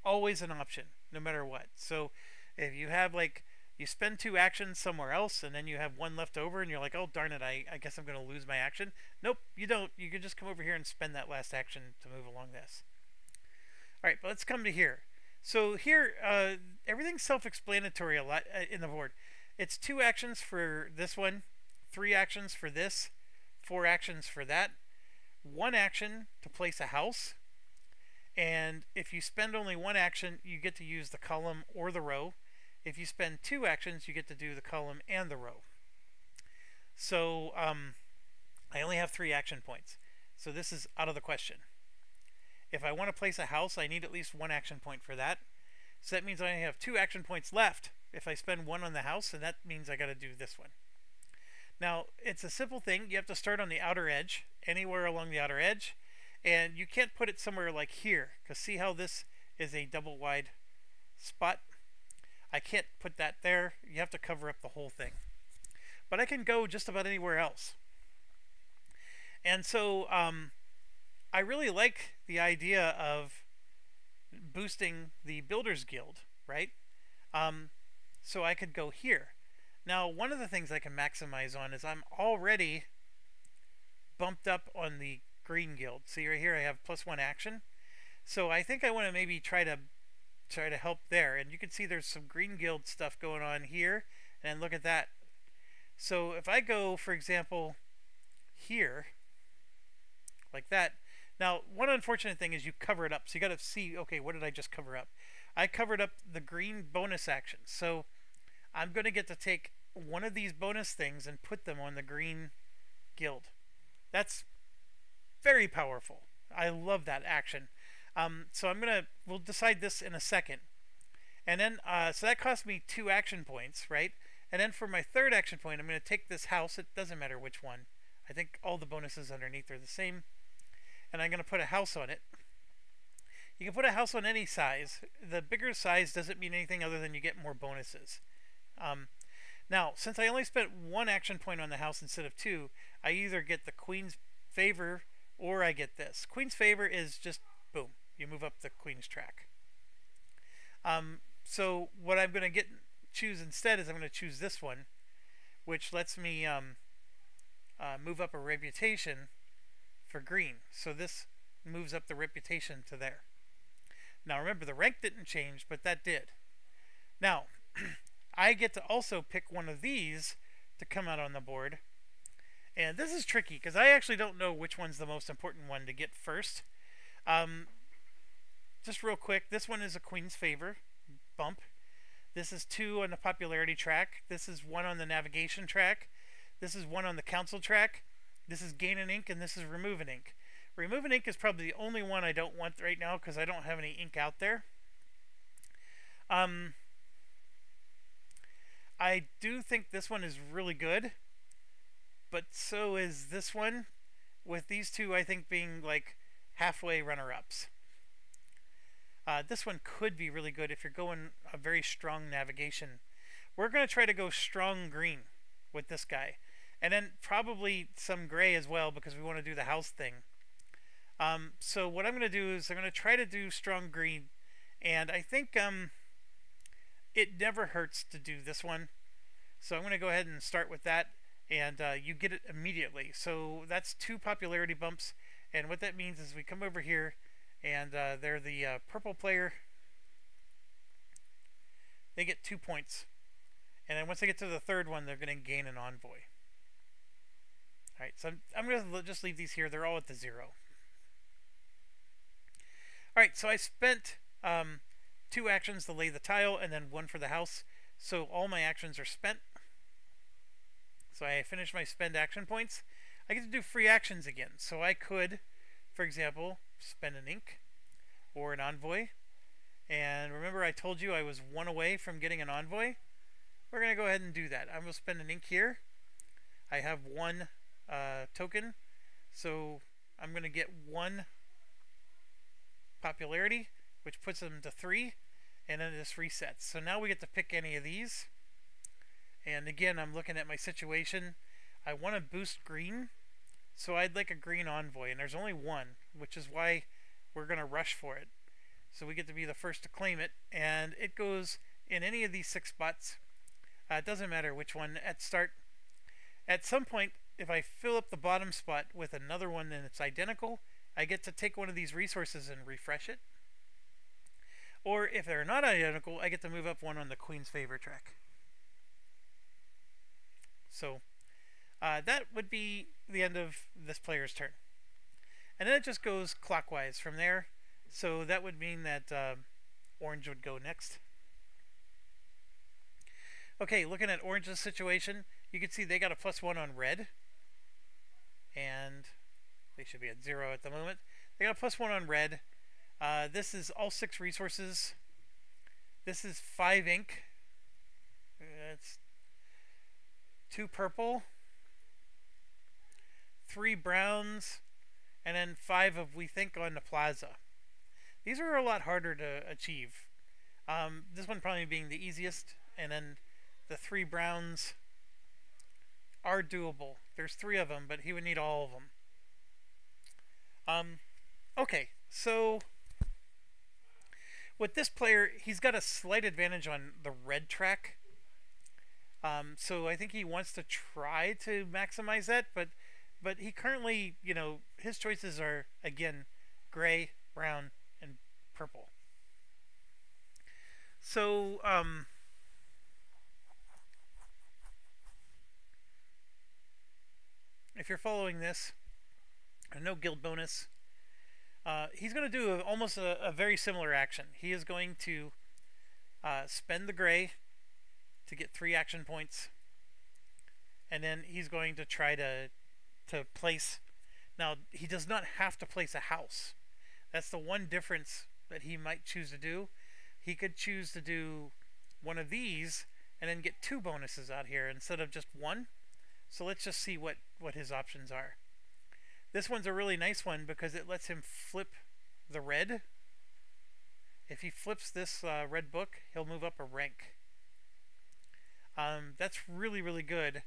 always an option, no matter what. So if you have like, you spend 2 actions somewhere else and then you have 1 left over and you're like, oh darn it, I guess I'm going to lose my action. Nope, you don't. You can just come over here and spend that last action to move along this. Alright, but let's come to here. So here, everything's self-explanatory a lot in the board. It's 2 actions for this one, 3 actions for this, 4 actions for that, 1 action to place a house, and if you spend only 1 action, you get to use the column or the row. If you spend 2 actions, you get to do the column and the row. So I only have 3 action points, so this is out of the question. If I want to place a house, I need at least 1 action point for that. So that means I only have 2 action points left if I spend 1 on the house, and that means I got to do this one. Now, it's a simple thing. You have to start on the outer edge, anywhere along the outer edge, and you can't put it somewhere like here, because see how this is a double wide spot? I can't put that there. You have to cover up the whole thing. But I can go just about anywhere else. And so I really like the idea of boosting the Builders Guild, right? So I could go here. Now, one of the things I can maximize on is I'm already bumped up on the Green Guild. See right here I have +1 action. So I think I want to maybe try to help there. And you can see there's some Green Guild stuff going on here. And look at that. So if I go, for example, here, like that. Now, one unfortunate thing is you cover it up. So you got to see, okay, what did I just cover up? I covered up the green bonus actions. So I'm going to get to take one of these bonus things and put them on the Green Guild. That's very powerful. I love that action. So we'll decide this in a second. And then, so that cost me 2 action points, right? And then for my 3rd action point, I'm going to take this house. It doesn't matter which one. I think all the bonuses underneath are the same. And I'm going to put a house on it. You can put a house on any size. The bigger size doesn't mean anything other than you get more bonuses. Now, since I only spent 1 action point on the house instead of 2, I either get the Queen's Favor or I get this. Queen's Favor is just, boom, you move up the Queen's track. So what I'm going to choose instead is I'm going to choose this one, which lets me move up a reputation for green. So this moves up the reputation to there. Now remember, the rank didn't change, but that did. Now, I get to also pick one of these to come out on the board. And this is tricky, because I actually don't know which one's the most important one to get first. Just real quick, this one is a Queen's Favor bump. This is 2 on the popularity track. This is 1 on the navigation track. This is 1 on the council track. This is gain an ink, and this is remove an ink. Remove an ink is probably the only one I don't want right now because I don't have any ink out there. I do think this one is really good, but so is this one, with these two I think being like halfway runner-ups. This one could be really good if you're going a very strong navigation. We're going to try to go strong green with this guy, and then probably some gray as well because we want to do the house thing. So what I'm going to do is I'm going to try to do strong green, and I think it never hurts to do this one. So I'm going to go ahead and start with that, and you get it immediately. So that's 2 popularity bumps, and what that means is we come over here, and they're the purple player. They get 2 points, and then once they get to the 3rd one, they're going to gain an envoy. Alright, so I'm going to just leave these here. They're all at the 0. Alright, so I spent 2 actions to lay the tile and then 1 for the house. So all my actions are spent. So I finished my spend action points. I get to do free actions again. So I could, for example, spend an ink or an envoy. And remember I told you I was 1 away from getting an envoy? We're going to go ahead and do that. I'm going to spend an ink here. I have 1 token. So I'm going to get 1 popularity, which puts them to 3. And then this resets. So now we get to pick any of these. And again, I'm looking at my situation. I want to boost green. So I'd like a green envoy. And there's only 1, which is why we're going to rush for it. So we get to be the first to claim it, and it goes in any of these 6 spots. It doesn't matter which one at start. At some point, if I fill up the bottom spot with another one and it's identical, I get to take one of these resources and refresh it. Or if they're not identical, I get to move up 1 on the Queen's Favor track. So that would be the end of this player's turn. And then it just goes clockwise from there. So that would mean that orange would go next. Okay, looking at orange's situation, you can see they got a +1 on red. And they should be at 0 at the moment. They got a +1 on red. This is all 6 resources. This is 5 ink. That's 2 purple. 3 browns. And then 5 of we think on the plaza. These are a lot harder to achieve. This one probably being the easiest, and then the 3 browns are doable. There's 3 of them, but he would need all of them. Okay, so with this player, he's got a slight advantage on the red track. So I think he wants to try to maximize that, but he currently, you know, his choices are, again, gray, brown, and purple. So, if you're following this, no guild bonus, he's going to do almost a very similar action. He is going to spend the gray to get 3 action points, and then he's going to try to place. Now, he does not have to place a house. That's the one difference that he might choose to do. He could choose to do one of these and then get 2 bonuses out here instead of just 1. So let's just see what his options are. This one's a really nice one because it lets him flip the red. If he flips this red book, he'll move up a rank. That's really, really good.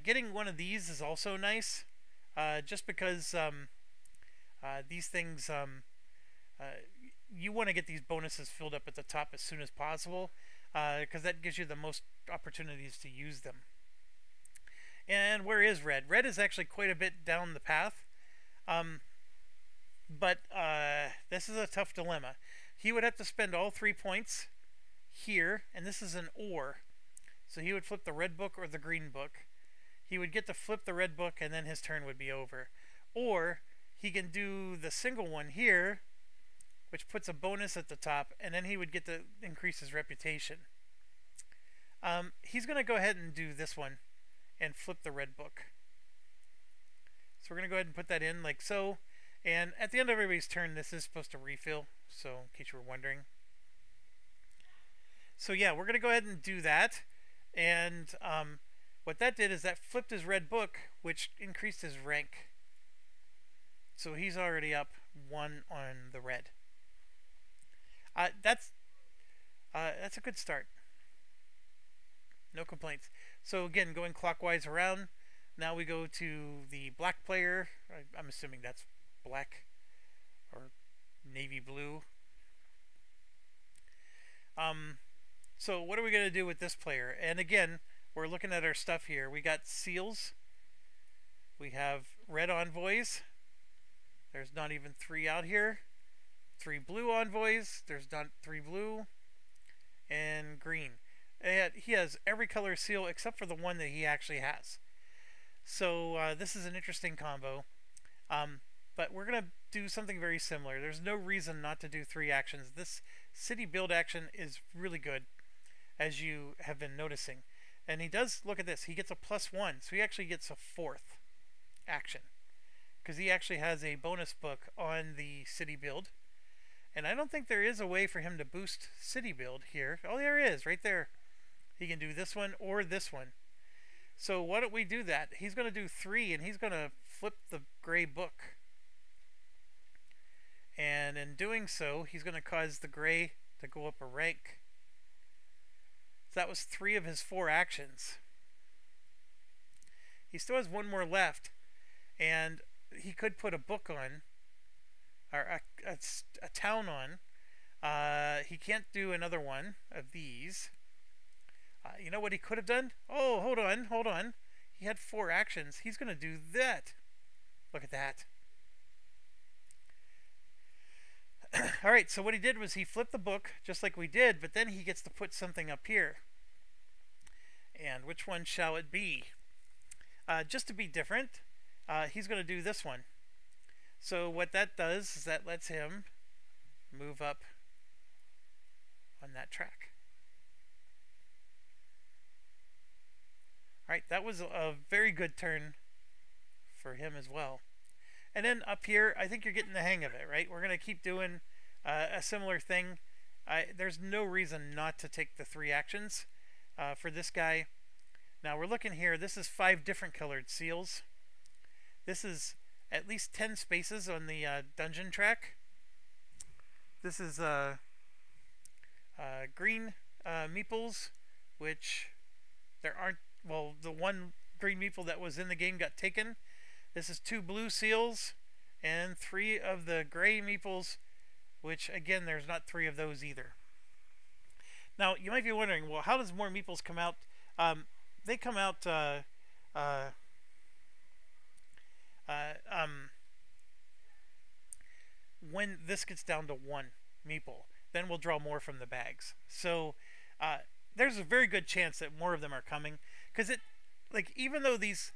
Getting one of these is also nice, just because these things, you want to get these bonuses filled up at the top as soon as possible, because that gives you the most opportunities to use them. And where is red? Red is actually quite a bit down the path, but this is a tough dilemma. He would have to spend all 3 points here, and this is an or. So he would flip the red book or the green book. He would get to flip the red book, and then his turn would be over. Or he can do the single one here, which puts a bonus at the top, and then he would get to increase his reputation. He's going to go ahead and do this one and flip the red book. So we're going to go ahead and put that in like so. And at the end of everybody's turn, this is supposed to refill, so in case you were wondering. So yeah, we're going to go ahead and do that. And what that did is that flipped his red book, which increased his rank. So he's already up 1 on the red. That's a good start. No complaints. So again, going clockwise around, now we go to the black player. I'm assuming that's black or navy blue. So what are we going to do with this player? And again, we're looking at our stuff here. We got seals. We have red envoys. There's not even 3 out here. 3 blue envoys. There's not 3 blue. And green. And he has every color seal except for the one that he actually has. So this is an interesting combo. But we're going to do something very similar. There's no reason not to do 3 actions. This city build action is really good, as you have been noticing. And he does, look at this, he gets a +1, so he actually gets a 4th action. Because he actually has a bonus book on the city build. And I don't think there is a way for him to boost city build here. Oh, there is, right there. He can do this one or this one. So why don't we do that? He's going to do 3, and he's going to flip the gray book. And in doing so, he's going to cause the gray to go up a rank. So that was 3 of his 4 actions. He still has 1 more left, and he could put a book on, or a town on. He can't do another one of these. You know what he could have done? Oh, hold on. He had 4 actions. He's going to do that. Look at that. Alright, so what he did was he flipped the book, just like we did, but then he gets to put something up here. And which one shall it be? Just to be different, he's going to do this one. So what that does is that lets him move up on that track. Alright, that was a very good turn for him as well. And then up here, I think you're getting the hang of it, right? We're going to keep doing a similar thing. There's no reason not to take the 3 actions for this guy. Now we're looking here. This is 5 different colored seals. This is at least 10 spaces on the dungeon track. This is green meeples, which there aren't, well, the one green meeple that was in the game got taken. This is 2 blue seals and 3 of the gray meeples, which again, there's not 3 of those either. Now you might be wondering, well, how does more meeples come out? They come out when this gets down to 1 meeple. Then we'll draw more from the bags. So there's a very good chance that more of them are coming, because like, even though these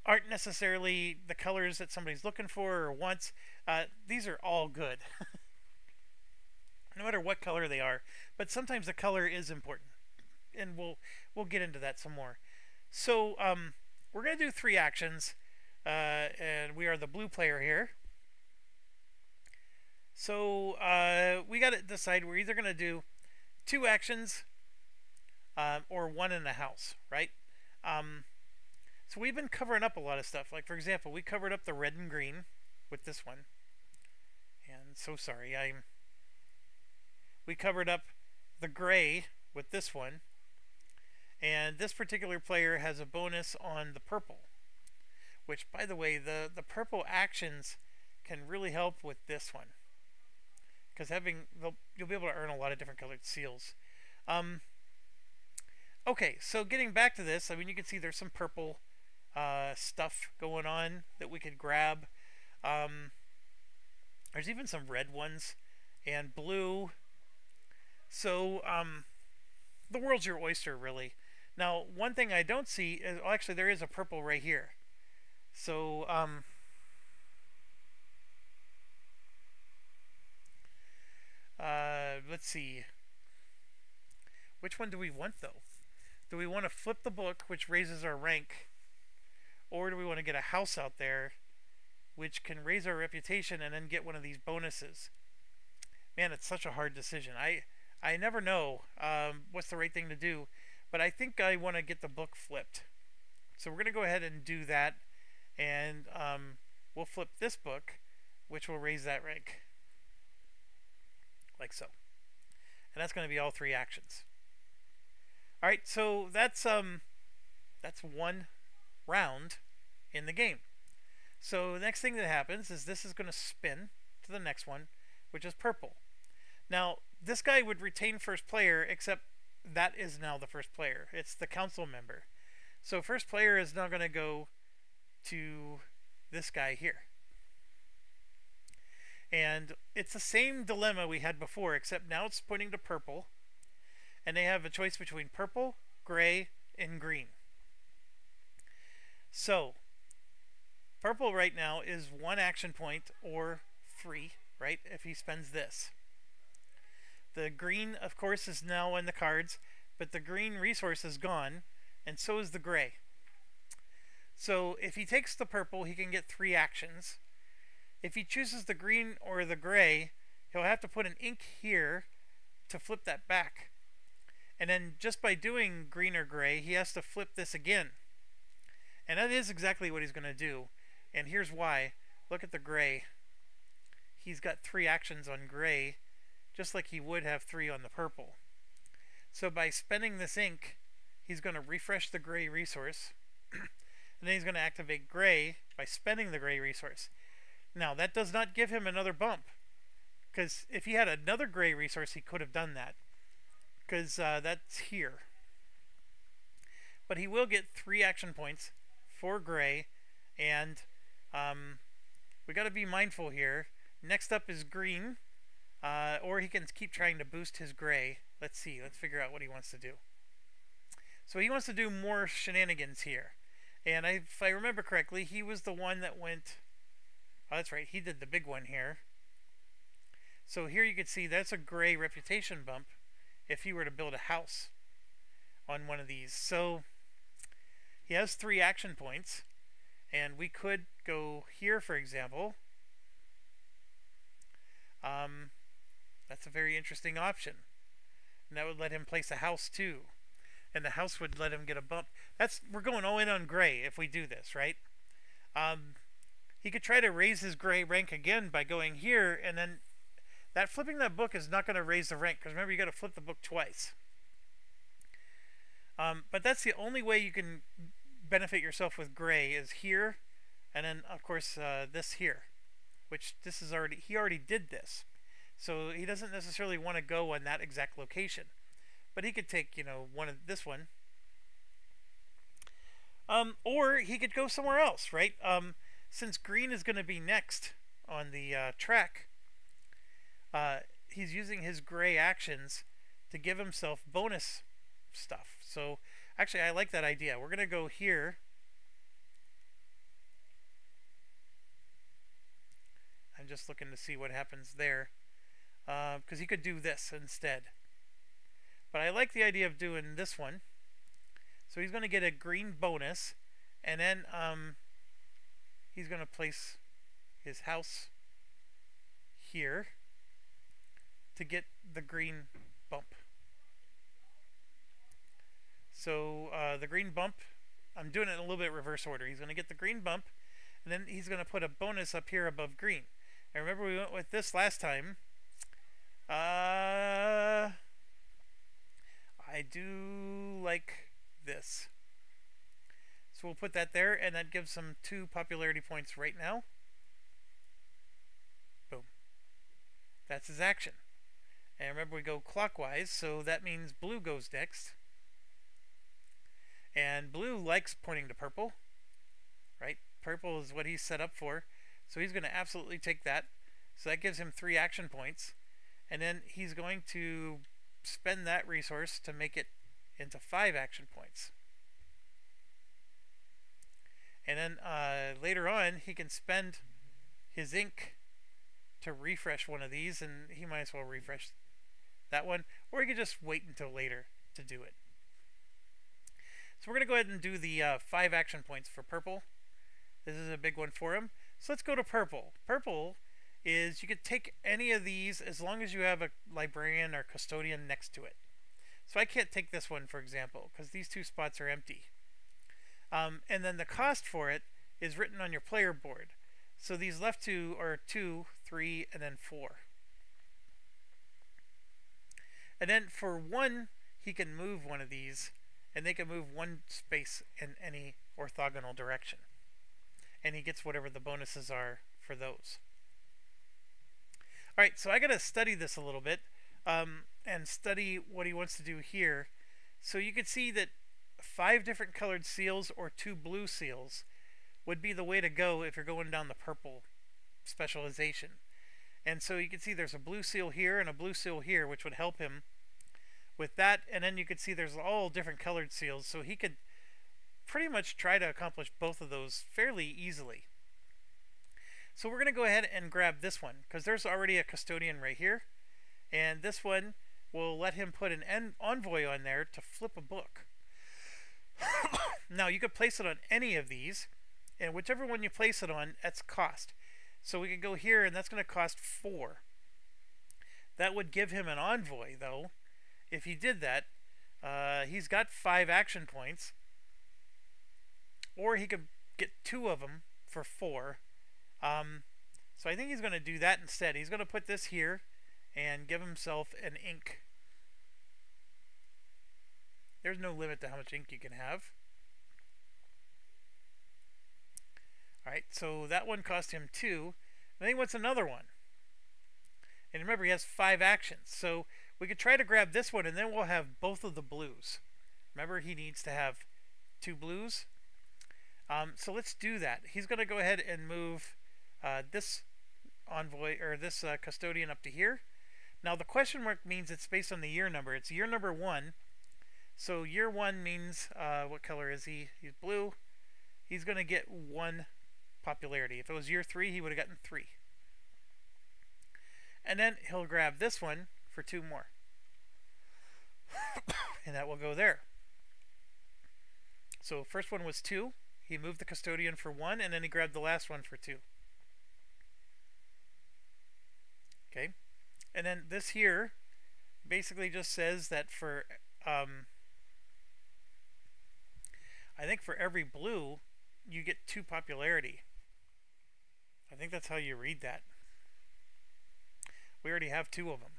aren't necessarily the colors that somebody's looking for or wants, these are all good. No matter what color they are, but sometimes the color is important, and we'll get into that some more. So we're going to do 3 actions, and we are the blue player here. So we got to decide, we're either going to do 2 actions or 1 in the house, right? So we've been covering up a lot of stuff. Like, for example, we covered up the red and green with this one. And so sorry, we covered up the gray with this one. And this particular player has a bonus on the purple. Which, by the way, the purple actions can really help with this one. Because you'll be able to earn a lot of different colored seals. Okay, so getting back to this, I mean, you can see there's some purple stuff going on that we could grab. There's even some red ones and blue. So the world's your oyster, really. Now, one thing I don't see is, well, actually there is a purple right here. So let's see. Which one do we want, though? Do we want to flip the book, which raises our rank? Or do we want to get a house out there, which can raise our reputation and then get one of these bonuses? Man, it's such a hard decision. I never know what's the right thing to do, but I think I want to get the book flipped. So we're going to go ahead and do that, and we'll flip this book, which will raise that rank. Like so. And that's going to be all 3 actions. Alright, so that's 1 round in the game. So the next thing that happens is this is going to spin to the next one, which is purple. Now, this guy would retain first player, except that is now the first player. It's the council member. So first player is now going to go to this guy here. And it's the same dilemma we had before, except now it's pointing to purple. And they have a choice between purple, gray, and green. So, Purple right now is 1 action point or free, right, if he spends this. The green, of course, is now in the cards, but the green resource is gone, and so is the gray. So if he takes the purple, he can get 3 actions. If he chooses the green or the gray, he'll have to put an ink here to flip that back. And then just by doing green or gray, he has to flip this again. And that is exactly what he's going to do. And here's why. Look at the gray. He's got 3 actions on gray, just like he would have 3 on the purple. So by spending this ink, he's going to refresh the gray resource. And then he's going to activate gray by spending the gray resource. Now, that does not give him another bump, because if he had another gray resource, he could have done that, because that's here. But he will get 3 action points for gray, and we got to be mindful here. Next up is green, or he can keep trying to boost his gray. Let's see. Let's figure out what he wants to do. So he wants to do more shenanigans here. And if I remember correctly, he was the one that went... Oh, that's right. He did the big one here. So here you can see that's a gray reputation bump if he were to build a house on one of these. So he has 3 action points. And we could go here, for example. That's a very interesting option. And that would let him place a house too. And the house would let him get a bump. We're going all in on gray if we do this, right? He could try to raise his gray rank again by going here, and then flipping that book is not going to raise the rank, because remember, you got to flip the book twice. But that's the only way you can benefit yourself with gray, is here, and then of course this here, which this is already, he already did this, so he doesn't necessarily want to go on that exact location. But he could take, you know, this one. Or he could go somewhere else, right? Since green is going to be next on the track, he's using his gray actions to give himself bonus stuff. So, actually, I like that idea. We're going to go here. I'm just looking to see what happens there. Because he could do this instead. But I like the idea of doing this one. So he's going to get a green bonus, and then he's going to place his house here to get the green bump. So the green bump, I'm doing it in a little bit reverse order. He's going to get the green bump, and then he's going to put a bonus up here above green. And remember, we went with this last time. I do like this. So we'll put that there, and that gives him 2 popularity points right now. Boom. That's his action. And remember, we go clockwise, so that means blue goes next. And blue likes pointing to purple, right? Purple is what he's set up for. So he's going to absolutely take that. So that gives him 3 action points. And then he's going to spend that resource to make it into 5 action points. And then later on, he can spend his ink to refresh one of these, and he might as well refresh that one, or he could just wait until later to do it. So we're going to go ahead and do the 5 action points for purple. This is a big one for him. So let's go to purple. Purple is, you could take any of these as long as you have a librarian or custodian next to it. So I can't take this one, for example, because these 2 spots are empty. And then the cost for it is written on your player board. So these left 2 are 2, 3, and then 4. And then for 1, he can move one of these, and they can move 1 space in any orthogonal direction. And he gets whatever the bonuses are for those. Alright, so I got to study this a little bit and study what he wants to do here. So you can see that 5 different colored seals or 2 blue seals would be the way to go if you're going down the purple specialization. And so you can see there's a blue seal here and a blue seal here, which would help him with that. And then you can see there's all different colored seals, so he could pretty much try to accomplish both of those fairly easily. So we're going to go ahead and grab this one because there's already a custodian right here. And this one will let him put an envoy on there to flip a book. Now you could place it on any of these, and whichever one you place it on, that's cost. So we could go here, and that's going to cost 4. That would give him an envoy, though. If he did that, he's got 5 action points, or he could get 2 of them for 4. So I think he's going to do that instead. He's going to put this here and give himself an ink. There's no limit to how much ink you can have. Alright, so that one cost him 2. And then he wants another one. And remember, he has 5 actions. So we could try to grab this one, and then we'll have both of the blues. Remember, he needs to have 2 blues. So let's do that. He's going to go ahead and move this envoy, or this custodian up to here. Now the question mark means it's based on the year number. It's year number 1. So year 1 means, what color is he? He's blue. He's going to get 1 popularity. If it was year 3, he would have gotten 3. And then he'll grab this one for 2 more. And that will go there. So first one was 2. He moved the custodian for 1, and then he grabbed the last one for 2. Okay. And then this here basically just says that for, I think for every blue, you get 2 popularity. I think that's how you read that. We already have 2 of them.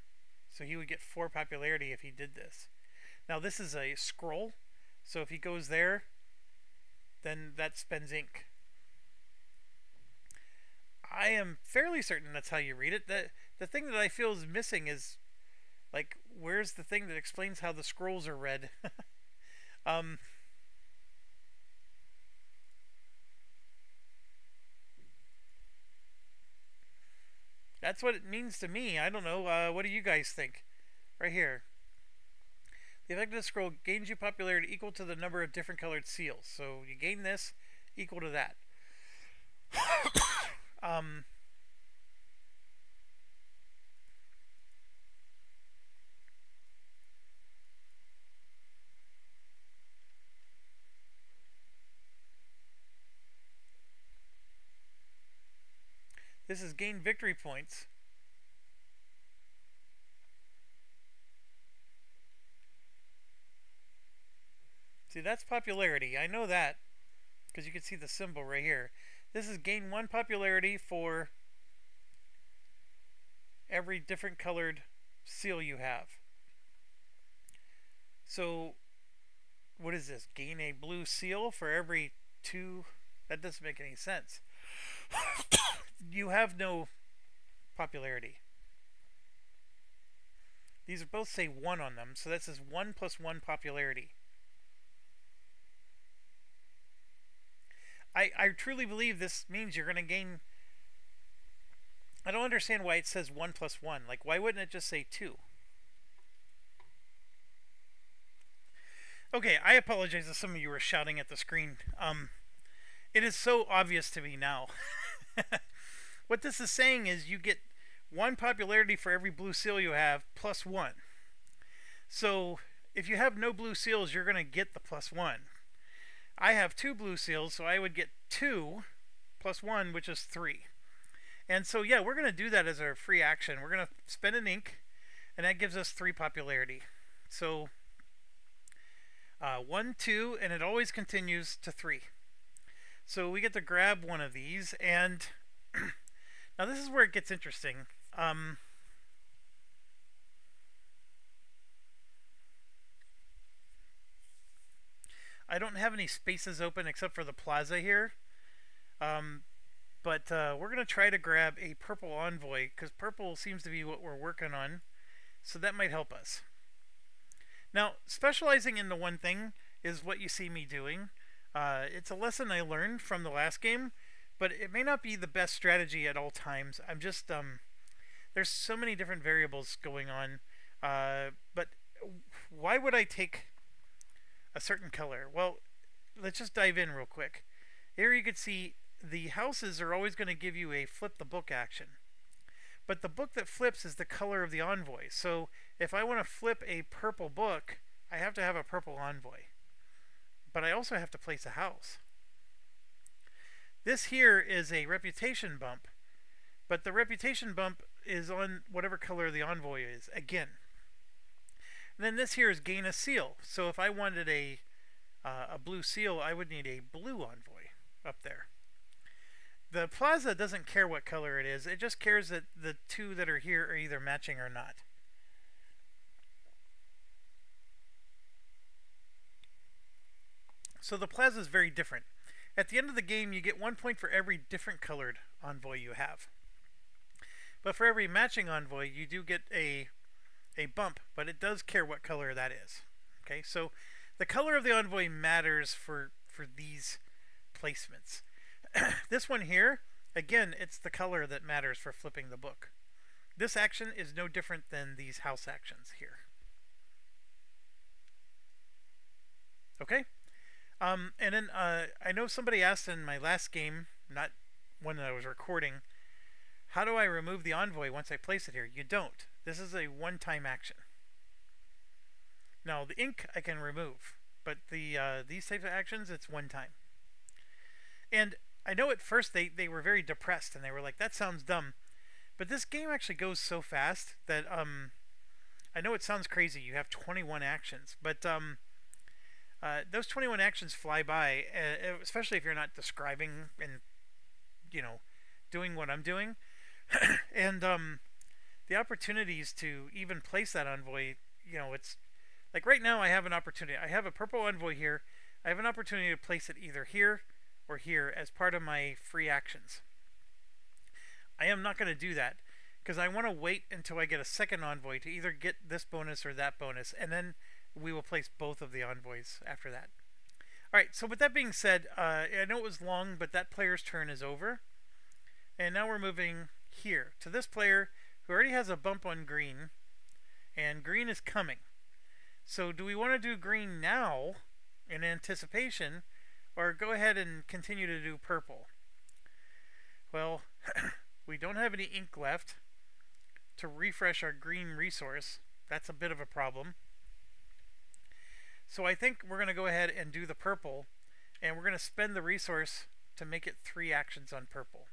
So he would get 4 popularity if he did this. Now this is a scroll. So if he goes there, then that spends ink. I am fairly certain that's how you read it. The thing that I feel is missing is, like, where's the thing that explains how the scrolls are read? That's what it means to me. I don't know. What do you guys think? Right here. The effect of the scroll gains you popularity equal to the number of different colored seals. So you gain this equal to that. This is gain victory points. See, that's popularity. I know that because you can see the symbol right here. This is gain 1 popularity for every different colored seal you have. So what is this? Gain a blue seal for every 2? That doesn't make any sense. You have no popularity. These both say 1 on them, so that says 1 plus 1 popularity. I truly believe this means you're going to gain... I don't understand why it says 1 plus 1. Like, why wouldn't it just say 2? Okay, I apologize if some of you were shouting at the screen. It is so obvious to me now. What this is saying is you get 1 popularity for every blue seal you have, plus 1. So if you have no blue seals, you're going to get the plus 1. I have 2 blue seals, so I would get 2 plus 1, which is 3. And so, yeah, we're going to do that as our free action. We're going to spend an ink, and that gives us 3 popularity. So 1, 2, and it always continues to 3. So we get to grab one of these, and now this is where it gets interesting. I don't have any spaces open except for the plaza here. But we're going to try to grab a purple envoy, because purple seems to be what we're working on. So that might help us. Now, specializing into one thing is what you see me doing. It's a lesson I learned from the last game, but it may not be the best strategy at all times. I'm just, there's so many different variables going on. But why would I take a certain color? Well, let's just dive in real quick. Here you can see the houses are always going to give you a flip the book action. But the book that flips is the color of the envoy. So if I want to flip a purple book, I have to have a purple envoy. But I also have to place a house. This here is a reputation bump, but the reputation bump is on whatever color the envoy is, again. And then this here is gain a seal. So if I wanted a blue seal, I would need a blue envoy up there. The plaza doesn't care what color it is. It just cares that the two that are here are either matching or not. So the plaza is very different. At the end of the game, you get 1 point for every different colored envoy you have. But for every matching envoy, you do get a bump, but it does care what color that is. Okay, so the color of the envoy matters for these placements. This one here, again, it's the color that matters for flipping the book. This action is no different than these house actions here. Okay? And then I know somebody asked in my last game, not one that I was recording, how do I remove the envoy once I place it here? You don't. This is a one-time action. Now, the ink I can remove, but these types of actions, it's one time. And I know at first they were very depressed, and they were like, that sounds dumb. But this game actually goes so fast that I know it sounds crazy. You have 21 actions, but those 21 actions fly by, especially if you're not describing and, you know, doing what I'm doing. And the opportunities to even place that envoy, you know, it's like right now I have an opportunity. I have a purple envoy here. I have an opportunity to place it either here or here as part of my free actions. I am not going to do that because I want to wait until I get a second envoy to either get this bonus or that bonus, and then we will place both of the envoys after that. Alright, so with that being said, I know it was long, but that player's turn is over. And now we're moving here to this player who already has a bump on green, and green is coming. So do we want to do green now in anticipation, or go ahead and continue to do purple? Well, we don't have any ink left to refresh our green resource. That's a bit of a problem. So I think we're going to go ahead and do the purple, and we're going to spend the resource to make it 3 actions on purple.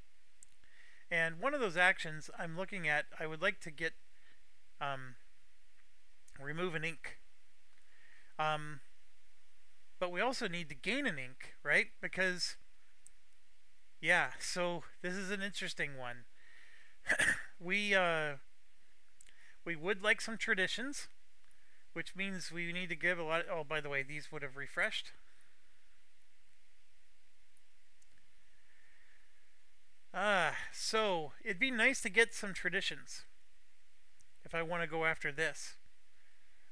And one of those actions I'm looking at, I would like to get remove an ink. But we also need to gain an ink, right? Because, yeah, so this is an interesting one. We would like some traditions, which means we need to give a lot. Oh, by the way, these would have refreshed. So it'd be nice to get some traditions if I want to go after this,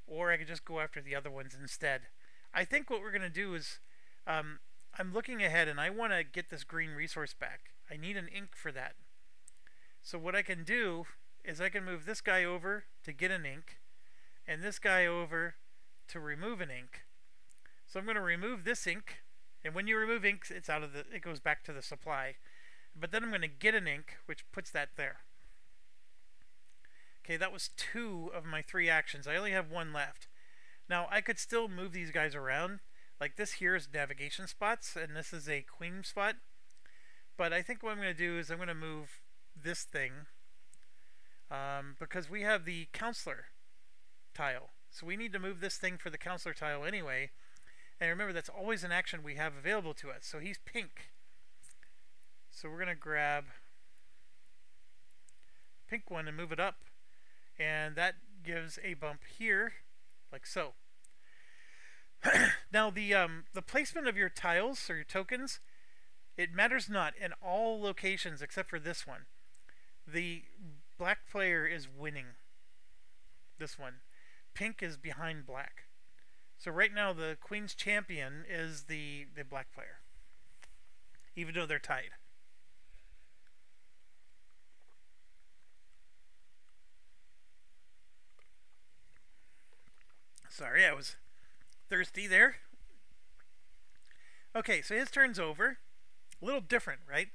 or I could just go after the other ones instead. I think what we're going to do is I'm looking ahead, and I want to get this green resource back. I need an ink for that. So what I can do is I can move this guy over to get an ink, and this guy over to remove an ink. So I'm going to remove this ink, and when you remove inks, it goes back to the supply. But then I'm going to get an ink, which puts that there. Okay, that was 2 of my 3 actions. I only have 1 left. Now, I could still move these guys around. Like this here is navigation spots, and this is a queen spot. But I think what I'm going to do is I'm going to move this thing because we have the counselor tile. So we need to move this thing for the counselor tile anyway. And remember, that's always an action we have available to us. So he's pink. So we're going to grab pink one and move it up. And that gives a bump here, like so. Now the placement of your tiles or your tokens, it matters not in all locations except for this one. The black player is winning this one. Pink is behind black. So right now the Queen's champion is the black player, even though they're tied. Sorry, I was thirsty there. Okay, so his turn's over. A little different, right?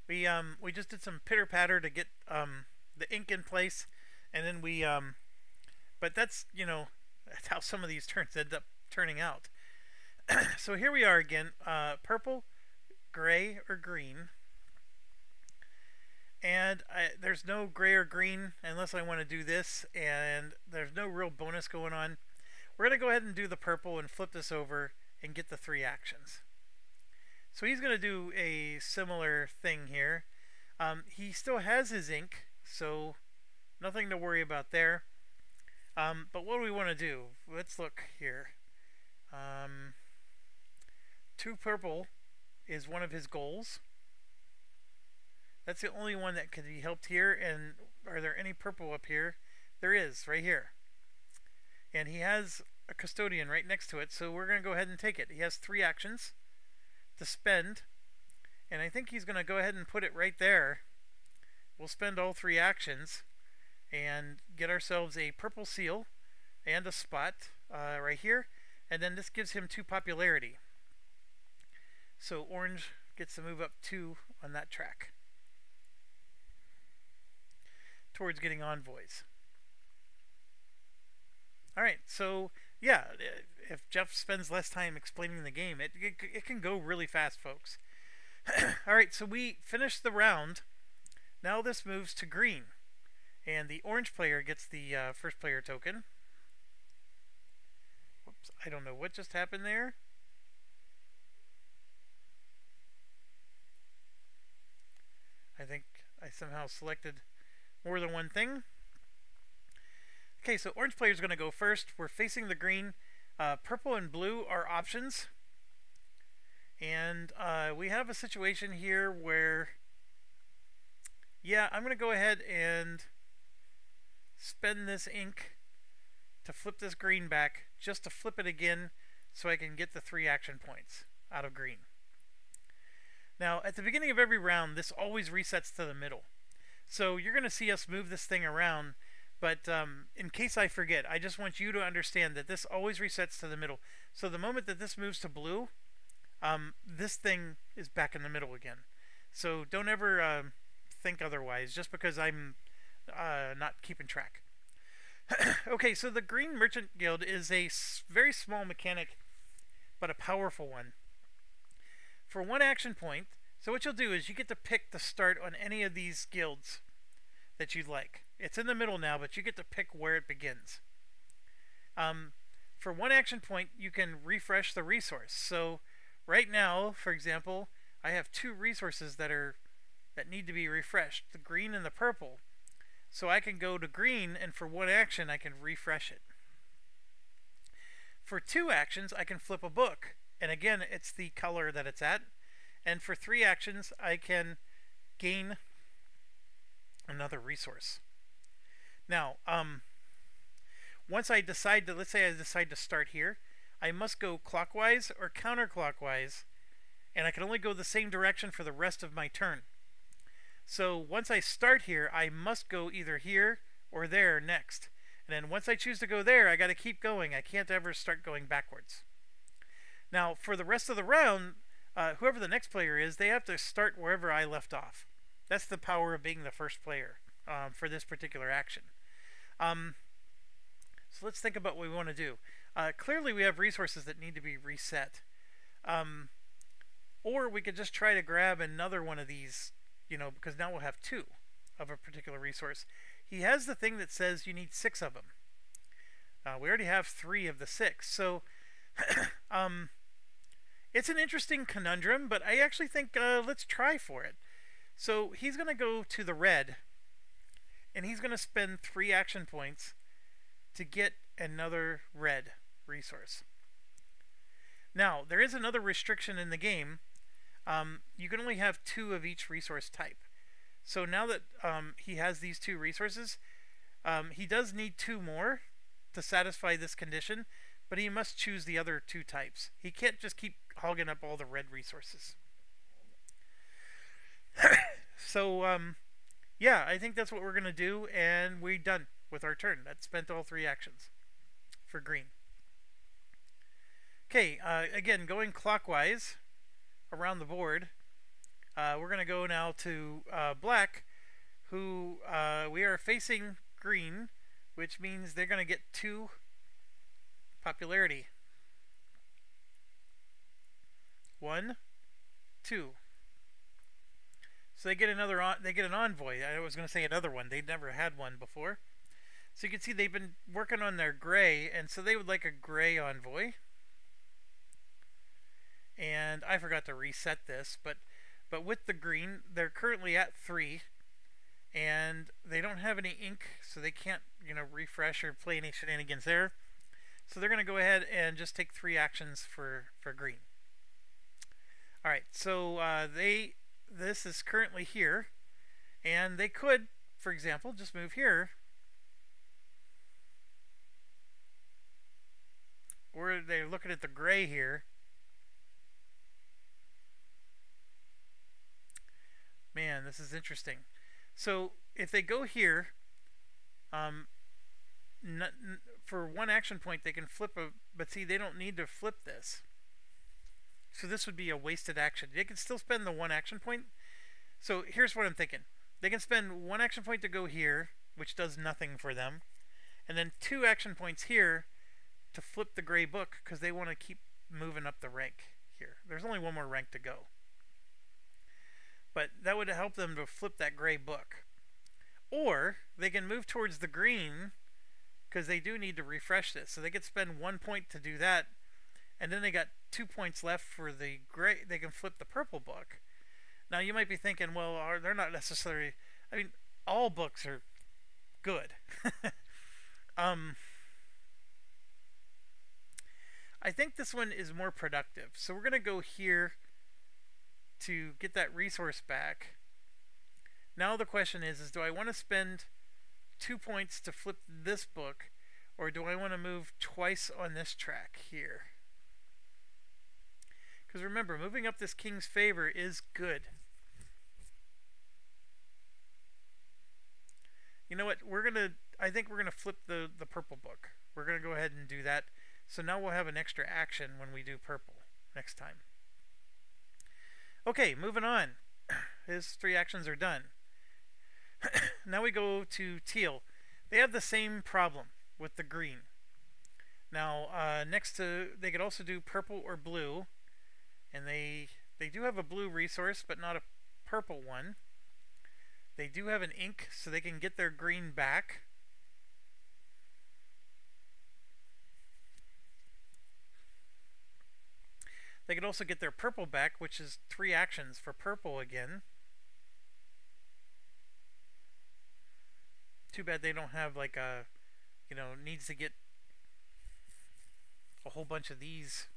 We just did some pitter patter to get the ink in place, and then but that's that's how some of these turns end up turning out. So here we are again, purple, gray, or green. And there's no gray or green unless I want to do this, and there's no real bonus going on. We're going to go ahead and do the purple and flip this over and get the 3 actions. So he's going to do a similar thing here. He still has his ink, so nothing to worry about there. But what do we want to do? Let's look here. 2 purple is one of his goals. That's the only one that could be helped here. And are there any purple up here? There is, right here. And he has a custodian right next to it, so we're going to go ahead and take it. He has 3 actions to spend, and I think he's going to go ahead and put it right there. We'll spend all 3 actions and get ourselves a purple seal and a spot right here, and then this gives him 2 popularity. So orange gets to move up 2 on that track towards getting envoys. Alright, so yeah, if Jeff spends less time explaining the game, it can go really fast, folks. Alright, so we finished the round. Now this moves to green, and the orange player gets the first player token. Whoops, I don't know what just happened there. I think I somehow selected more than one thing. Okay, so orange player is going to go first. We're facing the green. Purple and blue are options. And we have a situation here where, yeah, I'm going to go ahead and spend this ink to flip this green back, just to flip it again so I can get the 3 action points out of green. Now, at the beginning of every round, this always resets to the middle. So you're going to see us move this thing around, but in case I forget, I just want you to understand that this always resets to the middle. So the moment that this moves to blue, this thing is back in the middle again. So don't ever think otherwise, just because I'm not keeping track. Okay, so the Green Merchant Guild is a very small mechanic, but a powerful one. For 1 action point, so what you'll do is you get to pick the start on any of these guilds that you'd like. It's in the middle now, but you get to pick where it begins. For 1 action point, you can refresh the resource. So right now, for example, I have 2 resources that need to be refreshed, the green and the purple. So I can go to green, and for 1 action, I can refresh it. For 2 actions, I can flip a book, and again, it's the color that it's at. And for 3 actions, I can gain another resource. Now, once I decide to, let's say I decide to start here, I must go clockwise or counterclockwise, and I can only go the same direction for the rest of my turn. So once I start here, I must go either here or there next. And then once I choose to go there, I got to keep going. I can't ever start going backwards. Now, for the rest of the round, whoever the next player is, they have to start wherever I left off. That's the power of being the first player for this particular action. So let's think about what we want to do. Clearly, we have resources that need to be reset. Or we could just try to grab another one of these, because now we'll have 2 of a particular resource. He has the thing that says you need 6 of them. We already have 3 of the 6. So it's an interesting conundrum, but I actually think let's try for it. So he's going to go to the red, and he's going to spend 3 action points to get another red resource. Now, there is another restriction in the game. You can only have 2 of each resource type. So now that he has these 2 resources, he does need 2 more to satisfy this condition, but he must choose the other 2 types. He can't just keep hogging up all the red resources. So, yeah, I think that's what we're going to do, and we're done with our turn. That spent all 3 actions for green. Okay, again, going clockwise around the board, We're going to go now to black, who we are facing green, which means they're going to get 2 popularity. 1, 2. So they get an envoy. I was going to say another one. They'd never had one before. So you can see they've been working on their gray, and so they would like a gray envoy. And I forgot to reset this, but with the green, they're currently at 3, and they don't have any ink, so they can't, refresh or play any shenanigans there. So they're going to go ahead and just take 3 actions for green. All right, so this is currently here, and they could, for example, just move here, or they're looking at the gray here. Man, this is interesting. So if they go here, for 1 action point they can flip but see, they don't need to flip this. So this would be a wasted action. They can still spend the 1 action point. So here's what I'm thinking. They can spend 1 action point to go here, which does nothing for them, and then 2 action points here to flip the gray book, because they want to keep moving up the rank here. There's only 1 more rank to go. But that would help them to flip that gray book. Or they can move towards the green, because they do need to refresh this. So they could spend 1 point to do that, and then they got 2 points left for the gray. They can flip the purple book. Now you might be thinking, well, they're not necessarily, I mean, all books are good. I think this one is more productive. So we're going to go here to get that resource back. Now the question is do I want to spend 2 points to flip this book, or do I want to move twice on this track here? Because remember, moving up this King's Favor is good. You know what? I think we're gonna flip the purple book. We're gonna go ahead and do that. So now we'll have an extra action when we do purple next time. Okay, moving on. His 3 actions are done. Now we go to teal. They have the same problem with the green. Now, they could also do purple or blue, and they do have a blue resource, but not a purple one. They do have an ink, so they can get their green back. They could also get their purple back, which is 3 actions for purple again. Too bad they don't have like a, needs to get a whole bunch of these.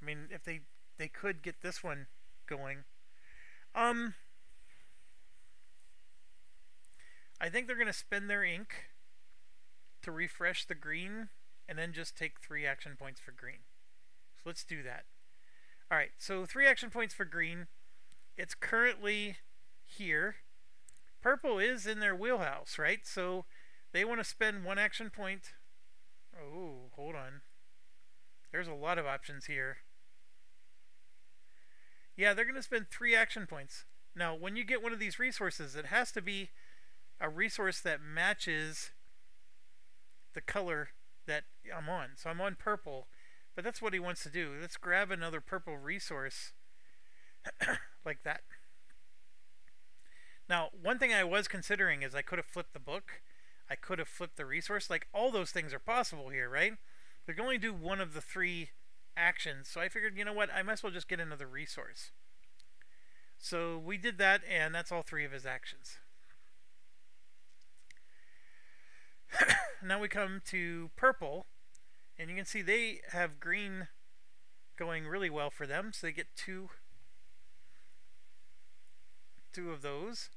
I mean, if they could get this one going. I think they're going to spend their ink to refresh the green, and then just take 3 action points for green. So let's do that. Alright, so 3 action points for green. It's currently here. Purple is in their wheelhouse, right? So they want to spend 1 action point. Oh, hold on. There's a lot of options here. Yeah, they're going to spend 3 action points. Now, when you get one of these resources, it has to be a resource that matches the color that I'm on. So I'm on purple, but that's what he wants to do. Let's grab another purple resource like that. Now, one thing I was considering is I could have flipped the book. I could have flipped the resource. Like, all those things are possible here, right? They can only do one of the 3 actions. So I figured, you know what? I might as well just get another resource. So we did that, and that's all 3 of his actions. Now we come to purple, and you can see they have green going really well for them. So they get two of those,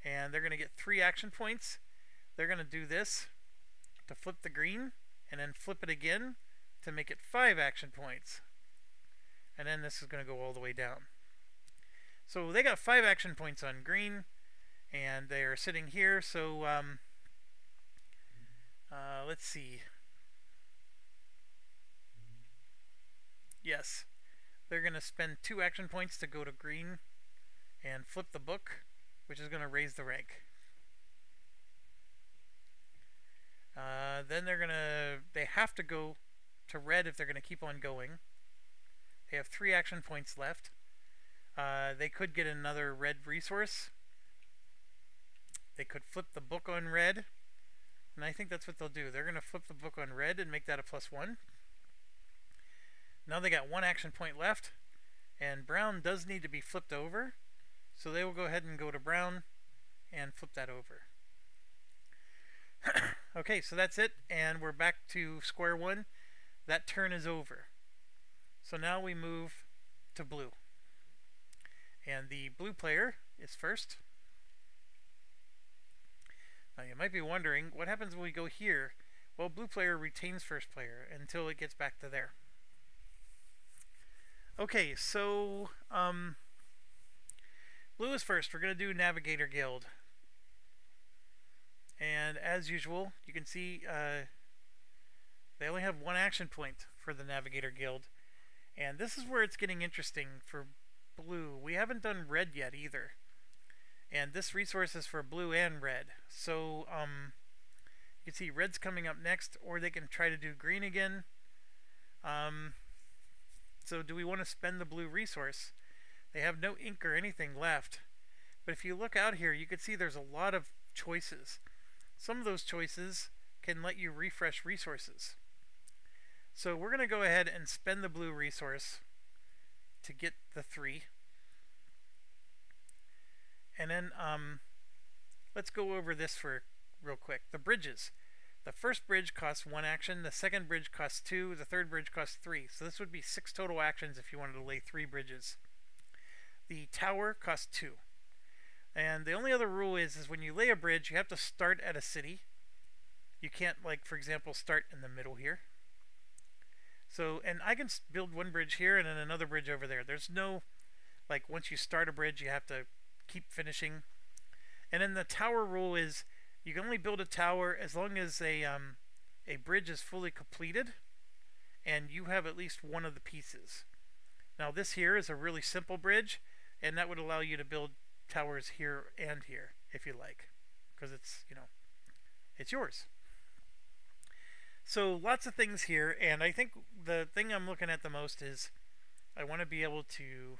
and they're going to get 3 action points. They're going to do this to flip the green, and then flip it again to make it 5 action points. And then this is going to go all the way down. So they got 5 action points on green, and they are sitting here. So let's see. Yes, they're going to spend 2 action points to go to green and flip the book, which is going to raise the rank. Then they have to go to red if they're going to keep on going. They have 3 action points left. They could get another red resource. They could flip the book on red, and I think that's what they'll do. They're going to flip the book on red and make that a +1. Now they got 1 action point left, and brown does need to be flipped over, so they will go ahead and go to brown and flip that over. Okay, so that's it, and we're back to square one. That turn is over. So now we move to blue. And the blue player is first. Now you might be wondering, what happens when we go here? Well, blue player retains first player until it gets back to there. Okay, so blue is first. We're going to do Navigator Guild. And as usual, you can see they only have 1 action point for the Navigator Guild. And this is where it's getting interesting for blue. We haven't done red yet either. And this resource is for blue and red. So you can see red's coming up next, or they can try to do green again. So do we want to spend the blue resource? They have no ink or anything left. But if you look out here, you can see there's a lot of choices. Some of those choices can let you refresh resources. So we're going to go ahead and spend the blue resource to get the 3. And then let's go over this for real quick. The bridges. The first bridge costs 1 action, the second bridge costs 2, the third bridge costs 3. So this would be 6 total actions if you wanted to lay 3 bridges. The tower costs 2. And the only other rule is when you lay a bridge, you have to start at a city. You can't, like, for example, start in the middle here. So, and I can build 1 bridge here and then another bridge over there. There's no, like, once you start a bridge, you have to keep finishing. And then the tower rule is you can only build a tower as long as a bridge is fully completed and you have at least 1 of the pieces. Now this here is a really simple bridge, and that would allow you to build towers here and here if you like, because it's, you know, it's yours. So lots of things here, and I think the thing I'm looking at the most is I want to be able to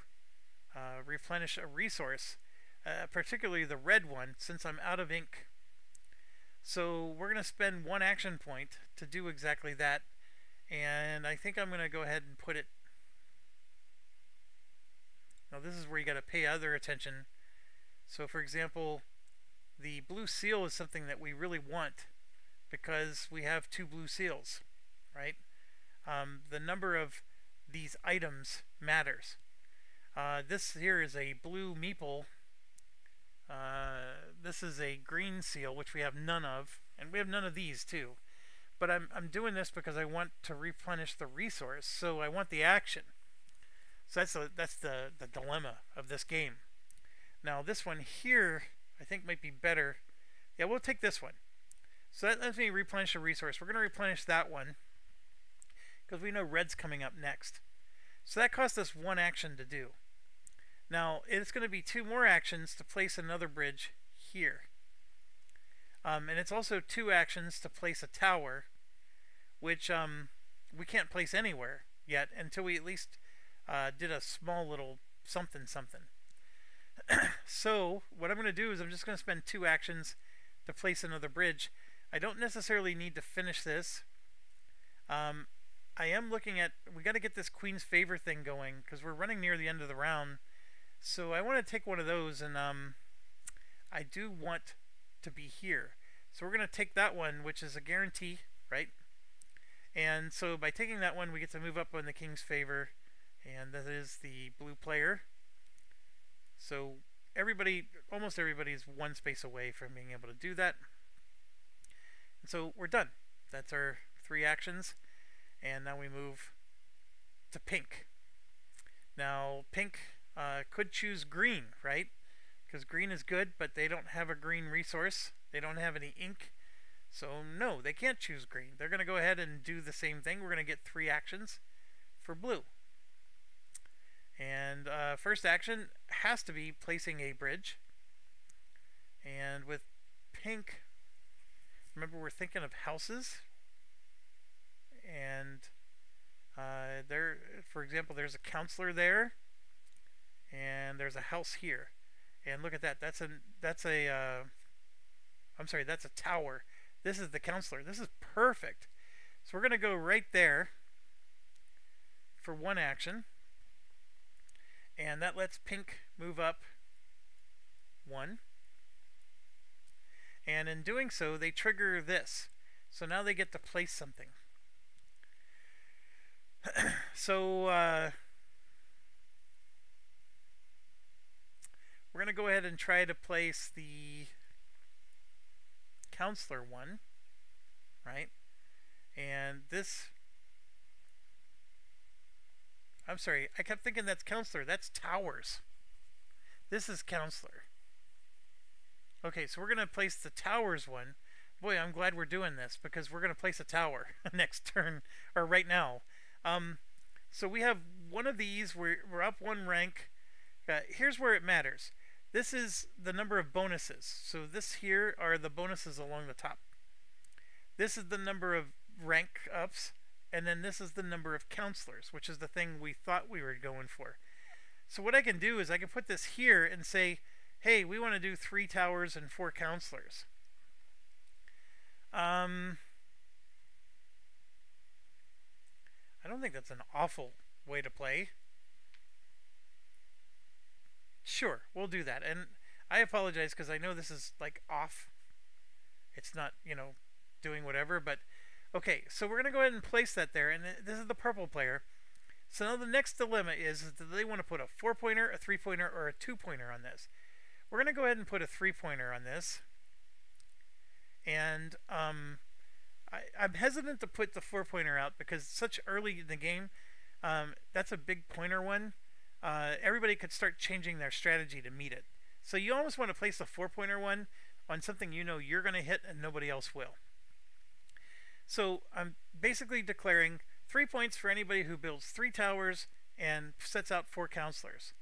replenish a resource, particularly the red one, since I'm out of ink. So we're going to spend 1 action point to do exactly that, and I think I'm going to go ahead and put it. Now this is where you got to pay other attention. So for example, the blue seal is something that we really want because we have 2 blue seals, right? The number of these items matters. This here is a blue meeple. This is a green seal, which we have none of, and we have none of these too. But I'm doing this because I want to replenish the resource, so I want the action. So that's the dilemma of this game. Now this one here I think might be better. Yeah, we'll take this one. So that lets me replenish a resource. We're going to replenish that one because we know red's coming up next. So that cost us 1 action to do. Now it's going to be 2 more actions to place another bridge here. And it's also 2 actions to place a tower, which we can't place anywhere yet until we at least did a small little something. So what I'm going to do is I'm just going to spend 2 actions to place another bridge. I don't necessarily need to finish this. I am looking at, we got to get this Queen's Favor thing going because we're running near the end of the round. So I want to take one of those, and I do want to be here. So we're going to take that one, which is a guarantee, right? And so by taking that one, we get to move up on the King's Favor, and that is the blue player. So everybody, almost everybody is 1 space away from being able to do that. And so we're done. That's our 3 actions. And now we move to pink. Now pink could choose green, right? Because green is good, but they don't have a green resource. They don't have any ink. So no, they can't choose green. They're going to go ahead and do the same thing. We're going to get 3 actions for blue. And first action has to be placing a bridge. And with pink, remember we're thinking of houses. And there, for example, there's a counselor there, and there's a house here. And look at that. That's a tower. This is the counselor. This is perfect. So we're going to go right there for one action. And that lets pink move up one. And in doing so, they trigger this. So now they get to place something. So we're going to go ahead and try to place the counselor one, right? And this, I'm sorry, I kept thinking that's counselor. That's towers. This is counselor. Okay, so we're going to place the towers one. Boy, I'm glad we're doing this because we're going to place a tower next turn, or right now. So we have one of these. We're up one rank. Here's where it matters. This is the number of bonuses. So this here are the bonuses along the top. This is the number of rank ups, and then this is the number of counselors, which is the thing we thought we were going for. So what I can do is I can put this here and say, hey, we want to do 3 towers and 4 counselors. I don't think that's an awful way to play. Sure, we'll do that. And I apologize because I know this is like off. It's not, you know, doing whatever, but okay, so we're going to go ahead and place that there, and this is the purple player. So now the next dilemma is do they want to put a 4-pointer, a 3-pointer, or a 2-pointer on this? We're going to go ahead and put a 3-pointer on this. And I'm hesitant to put the 4-pointer out because such early in the game, that's a big pointer one. Everybody could start changing their strategy to meet it. So you almost want to place a 4-pointer one on something you know you're going to hit and nobody else will. So I'm basically declaring 3 points for anybody who builds 3 towers and sets out 4 counselors.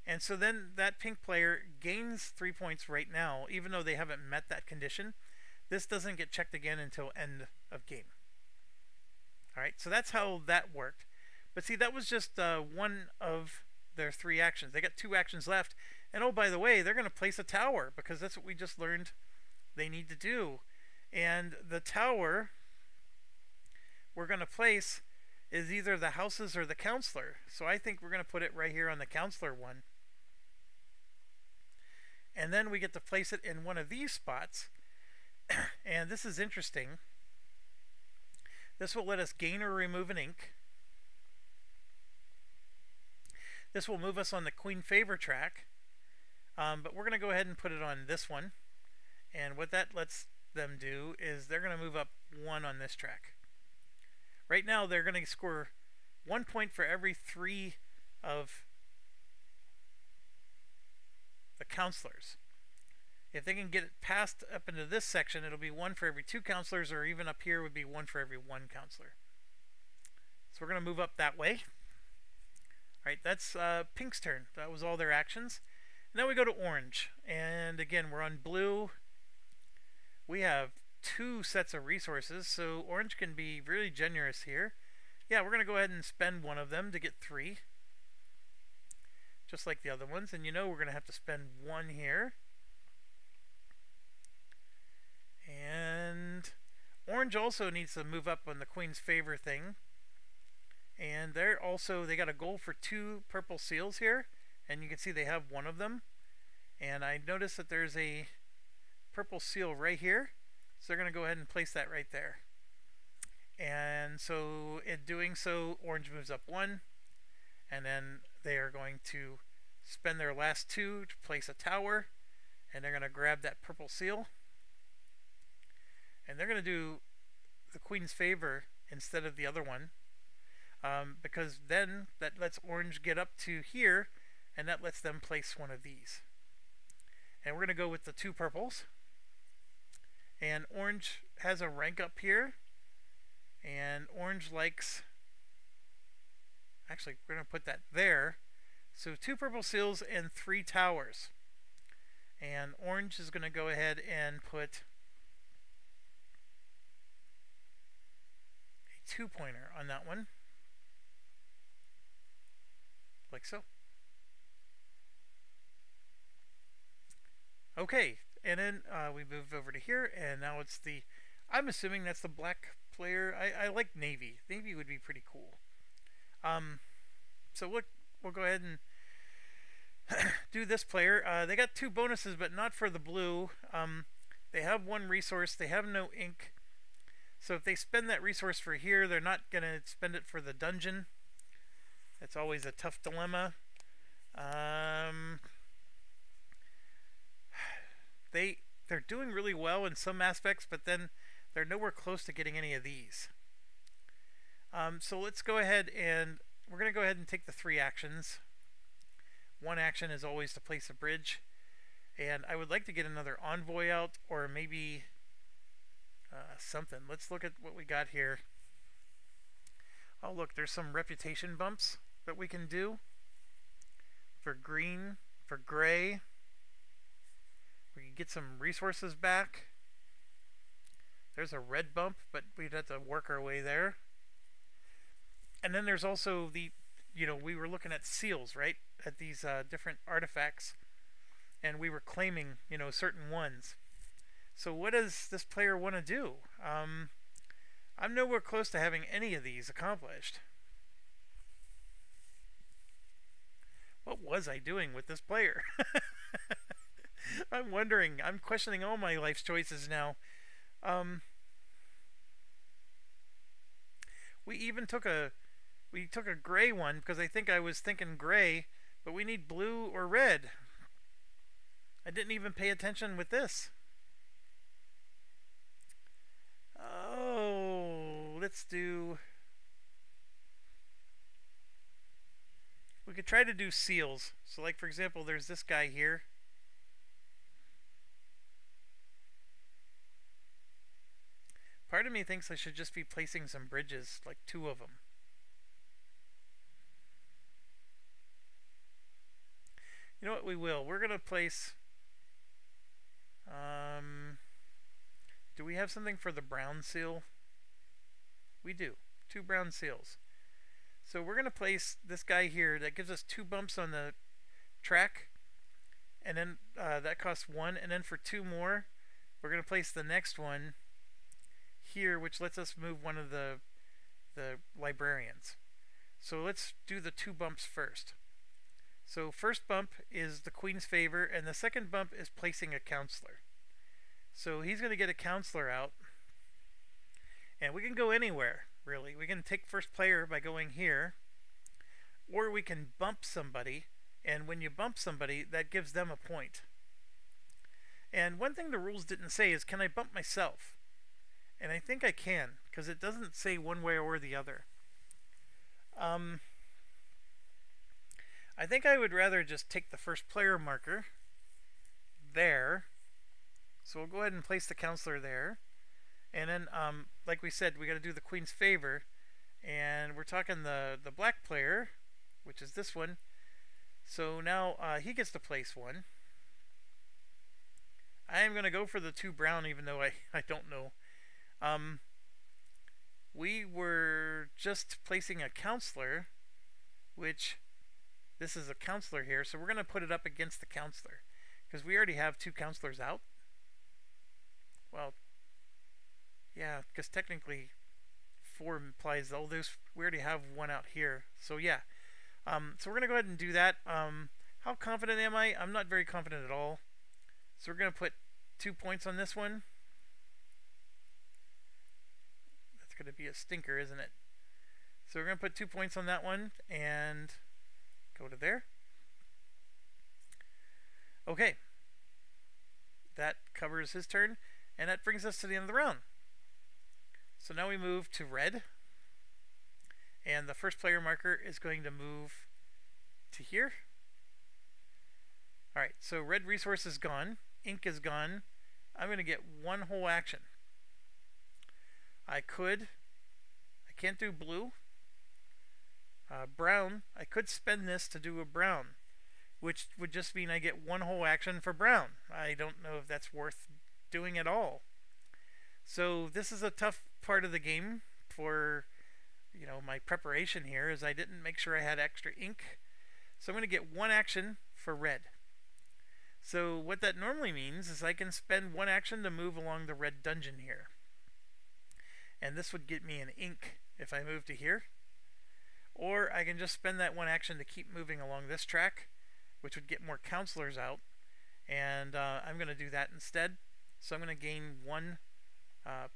And so then that pink player gains 3 points right now, even though they haven't met that condition. This doesn't get checked again until end of game. Alright, so that's how that worked. But see, that was just one of their 3 actions. They got 2 actions left. And oh, by the way, they're going to place a tower because that's what we just learned they need to do. And the tower we're going to place is either the houses or the counselor. So I think we're going to put it right here on the counselor one. And then we get to place it in one of these spots. And this is interesting. This will let us gain or remove an ink. This will move us on the Queen Favor track. But we're going to go ahead and put it on this one. And what that lets them do is they're going to move up 1 on this track. Right now they're going to score 1 point for every 3 of the counselors. If they can get it passed up into this section, it'll be 1 for every 2 counselors, or even up here would be 1 for every 1 counselor. So we're going to move up that way. Alright, that's pink's turn. That was all their actions. Now we go to orange. And again, we're on blue. We have 2 sets of resources, so orange can be really generous here. Yeah, we're going to go ahead and spend 1 of them to get 3. Just like the other ones. And you know we're going to have to spend 1 here. And orange also needs to move up on the Queen's Favor thing. And they got a goal for 2 purple seals here. And you can see they have 1 of them. And I noticed that there's a purple seal right here. So they're going to go ahead and place that right there. And so in doing so, orange moves up 1. And then they are going to spend their last 2 to place a tower. And they're going to grab that purple seal. And they're going to do the Queen's Favor instead of the other one. Because then that lets orange get up to here. And that lets them place 1 of these. And we're going to go with the 2 purples. And orange has a rank up here. And orange likes... Actually, we're going to put that there. So 2 purple seals and 3 towers. And orange is going to go ahead and put a 2-pointer on that one. Like so. Okay, and then we move over to here, and now it's the... I'm assuming that's the black player. I like navy. Navy would be pretty cool. So we'll go ahead and do this player. They got 2 bonuses, but not for the blue. They have 1 resource. They have no ink. So if they spend that resource for here, they're not going to spend it for the dungeon. It's always a tough dilemma. They're doing really well in some aspects, but then they're nowhere close to getting any of these. So let's go ahead and we're going to go ahead and take the 3 actions. 1 action is always to place a bridge, and I would like to get another envoy out, or maybe something. Let's look at what we got here. Oh look, there's some reputation bumps that we can do for green, for gray. We can get some resources back. There's a red bump, but we'd have to work our way there. And then there's also the, we were looking at seals, right? At these different artifacts, and we were claiming, certain ones. So what does this player want to do? I'm nowhere close to having any of these accomplished. What was I doing with this player? I'm wondering. I'm questioning all my life's choices now. We even took a gray one because I think I was thinking gray, but we need blue or red. I didn't even pay attention with this. Oh, let's do... We could try to do seals. So like for example, there's this guy here. Part of me thinks I should just be placing some bridges, like 2 of them. You know what, we will. We're going to place... do we have something for the brown seal? We do. 2 brown seals. So we're going to place this guy here. That gives us 2 bumps on the track. And then that costs 1. And then for 2 more, we're going to place the next one here, which lets us move one of the librarians. So let's do the 2 bumps first. So first bump is the Queen's Favor, and the second bump is placing a counselor. So he's going to get a counselor out, and we can go anywhere, really. We can take first player by going here, or we can bump somebody, and when you bump somebody, that gives them a point. And one thing the rules didn't say is, can I bump myself? And I think I can, because it doesn't say one way or the other. I think I would rather just take the first player marker there. So we'll go ahead and place the counselor there. And then, like we said, we got to do the Queen's Favor. And we're talking the black player, which is this one. So now he gets to place 1. I am going to go for the 2 brown, even though I don't know. We were just placing a counselor, which this is a counselor here, so we're going to put it up against the counselor because we already have 2 counselors out. Well, yeah, because technically 4 implies all those. We already have 1 out here, so yeah. So we're going to go ahead and do that. How confident am I? I'm not very confident at all. So we're going to put 2 points on this one. That's going to be a stinker, isn't it? So we're going to put 2 points on that one and go to there. Okay. That covers his turn, and that brings us to the end of the round. So now we move to red, and the first player marker is going to move to here. Alright, so red resource is gone, ink is gone. I'm going to get 1 whole action. I can't do blue. Brown, I could spend this to do a brown, which would just mean I get one whole action for brown. I don't know if that's worth doing at all. So this is a tough part of the game for, you know, my preparation here, is I didn't make sure I had extra ink. So I'm going to get one action for red. So what that normally means is I can spend one action to move along the red dungeon here. And this would get me an ink if I move to here. Or I can just spend that one action to keep moving along this track, which would get more counselors out. And I'm going to do that instead. So I'm going to gain one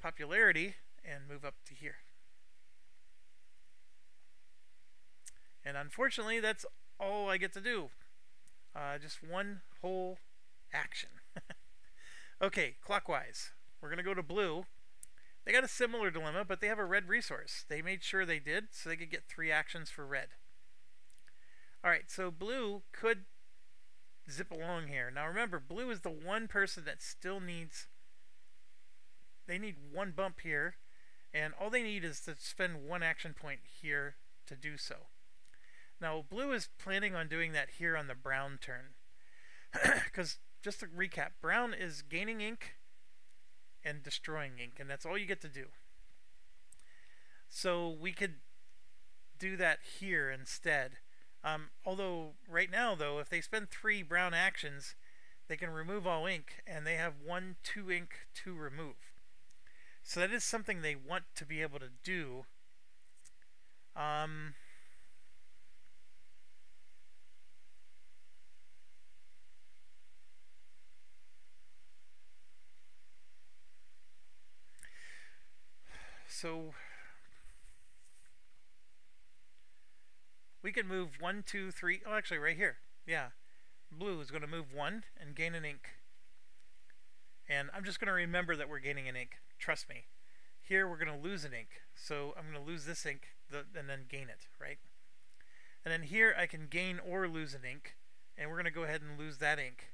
popularity and move up to here. And unfortunately, that's all I get to do. Just one whole action. Okay, clockwise. We're going to go to blue. They got a similar dilemma, but they have a red resource. They made sure they did, so they could get 3 actions for red. Alright, so blue could zip along here. Now remember, blue is the one person that still needs... They need one bump here, and all they need is to spend one action point here to do so. Now, blue is planning on doing that here on the brown turn. Because, just to recap, brown is gaining ink and destroying ink, and that's all you get to do. So we could do that here instead. Although, right now, though, if they spend 3 brown actions, they can remove all ink, and they have 1, 2 ink to remove. So that is something they want to be able to do. So we can move 1, 2, 3. Oh, actually, right here. Yeah, blue is going to move 1 and gain an ink. And I'm just going to remember that we're gaining an ink. Trust me. Here we're going to lose an ink. So I'm going to lose this ink and then gain it, right? And then here I can gain or lose an ink. And we're going to go ahead and lose that ink.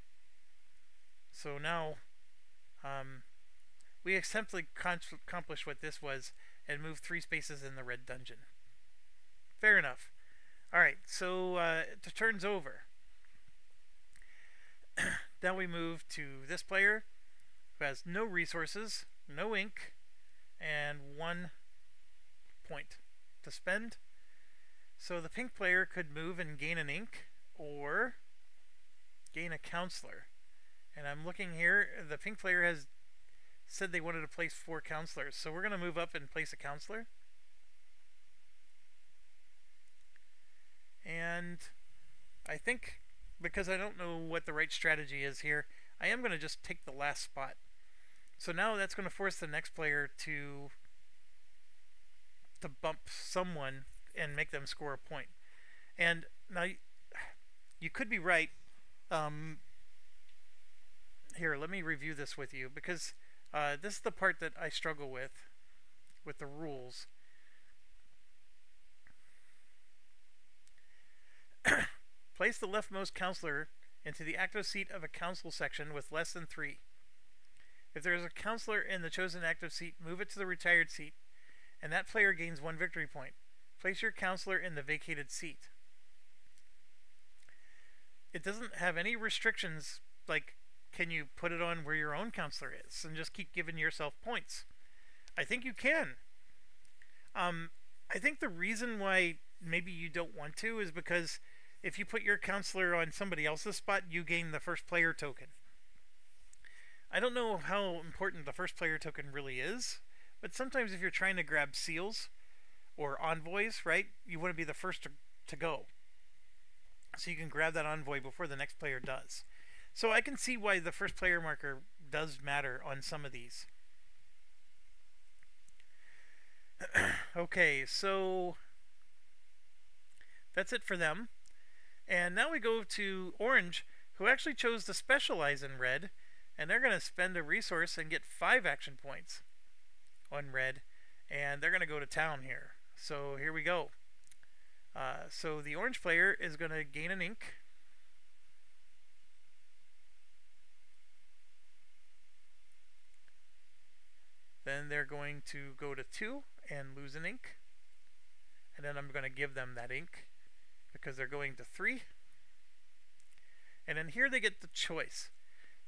So now we essentially accomplished what this was and moved 3 spaces in the red dungeon. Fair enough. Alright, so the turn's over. Now we move to this player who has no resources, no ink, and 1 point to spend. So the pink player could move and gain an ink, or gain a counselor. And I'm looking here, the pink player has said they wanted to place 4 counselors, so we're going to move up and place a counselor. And I think, because I don't know what the right strategy is here, I am going to just take the last spot. So now that's going to force the next player to bump someone and make them score a point. And now you could be right. Here, let me review this with you, because this is the part that I struggle with the rules. Place the leftmost counselor into the active seat of a council section with less than 3. If there is a counselor in the chosen active seat, move it to the retired seat, and that player gains 1 victory point. Place your counselor in the vacated seat. It doesn't have any restrictions, like can you put it on where your own counselor is and just keep giving yourself points. I think you can. I think the reason why maybe you don't want to is because if you put your counselor on somebody else's spot, you gain the first player token. I don't know how important the first player token really is, but sometimes if you're trying to grab seals or envoys, right, you want to be the first to go. So you can grab that envoy before the next player does. So I can see why the first player marker does matter on some of these. Okay, so that's it for them. And now we go to orange, who actually chose to specialize in red, and they're going to spend a resource and get 5 action points on red, and they're going to go to town here. So here we go. So the orange player is going to gain an ink. Then they're going to go to 2 and lose an ink. and then I'm going to give them that ink because they're going to 3. And then here they get the choice.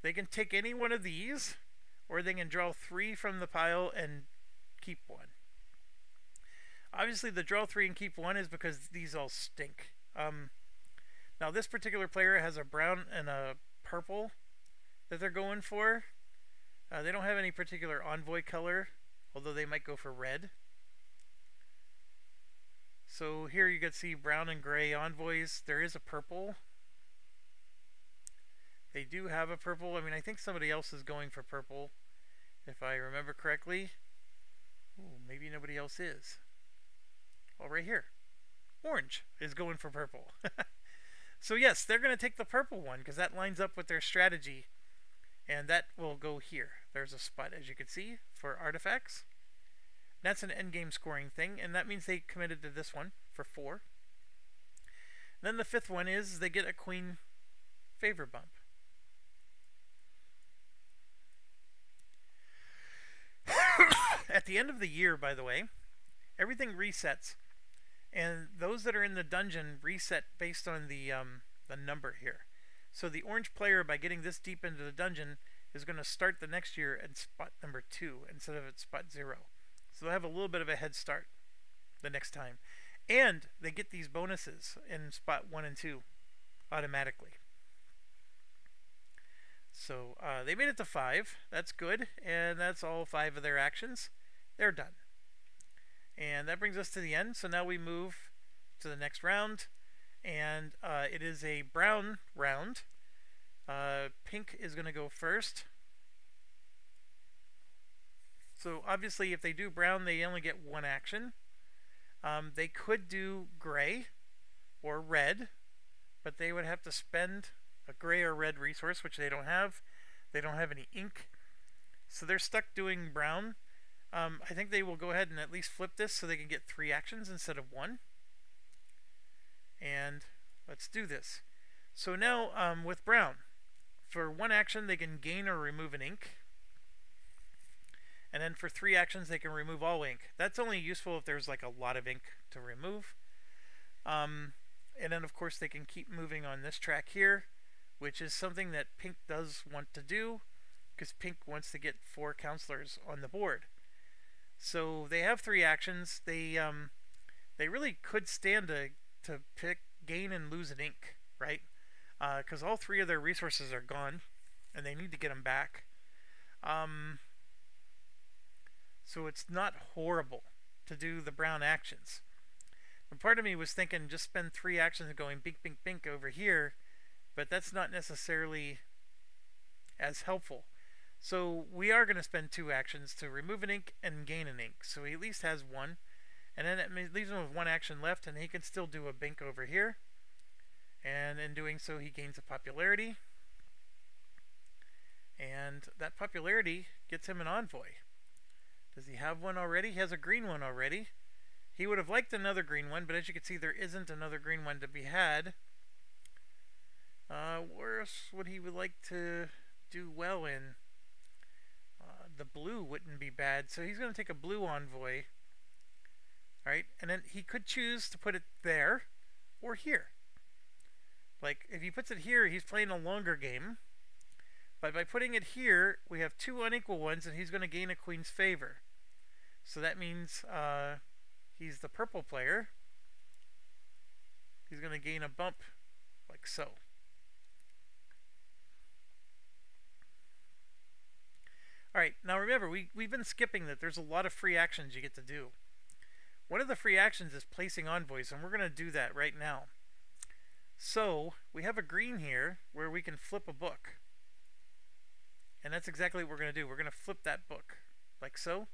They can take any one of these, or they can draw 3 from the pile and keep 1. Obviously the draw 3 and keep 1 is because these all stink. Now this particular player has a brown and a purple that they're going for. They don't have any particular envoy color, although they might go for red. So here you can see brown and gray envoys. There is a purple. They do have a purple. I mean, I think somebody else is going for purple, if I remember correctly. Ooh, maybe nobody else is. Oh, right here. Orange is going for purple. So yes, they're going to take the purple one because that lines up with their strategy. And that will go here. There's a spot, as you can see, for artifacts. That's an endgame scoring thing, and that means they committed to this one for 4. And then the 5th one is they get a queen favor bump. At the end of the year, by the way, everything resets, and those that are in the dungeon reset based on the number here. So the orange player, by getting this deep into the dungeon, is going to start the next year at spot number 2 instead of at spot 0. So they'll have a little bit of a head start the next time. And they get these bonuses in spot 1 and 2 automatically. So they made it to 5. That's good. And that's all 5 of their actions. They're done. And that brings us to the end. So now we move to the next round. And it is a brown round. Pink is going to go first. So obviously if they do brown, they only get 1 action. They could do gray or red, but they would have to spend a gray or red resource, which they don't have. They don't have any ink. So they're stuck doing brown. I think they will go ahead and at least flip this so they can get 3 actions instead of 1. And let's do this. So now with brown, for 1 action they can gain or remove an ink. And then for 3 actions they can remove all ink. That's only useful if there's like a lot of ink to remove. And then of course they can keep moving on this track here, which is something that pink does want to do, because pink wants to get 4 counselors on the board. So they have 3 actions. They really could stand to pick, gain, and lose an ink, right? Because all 3 of their resources are gone, and they need to get them back. So it's not horrible to do the brown actions. And part of me was thinking just spend 3 actions going bink, bink, bink over here, but that's not necessarily as helpful. So we are going to spend 2 actions to remove an ink and gain an ink. So he at least has 1. And then it leaves him with 1 action left, and he can still do a bink over here. And in doing so, he gains a popularity. And that popularity gets him an envoy. Does he have one already? He has a green one already. He would have liked another green one, but as you can see, there isn't another green one to be had. Where else would he like to do well in? The blue wouldn't be bad, so he's going to take a blue envoy. Alright, and then he could choose to put it there or here. Like, if he puts it here, he's playing a longer game. But by putting it here, we have 2 unequal ones, and he's going to gain a queen's favor. So that means he's the purple player. He's going to gain a bump, like so. Alright, now remember, we've been skipping that there's a lot of free actions you get to do. One of the free actions is placing envoys, and we're going to do that right now. So, we have a green here where we can flip a book. And that's exactly what we're going to do. We're going to flip that book, like so.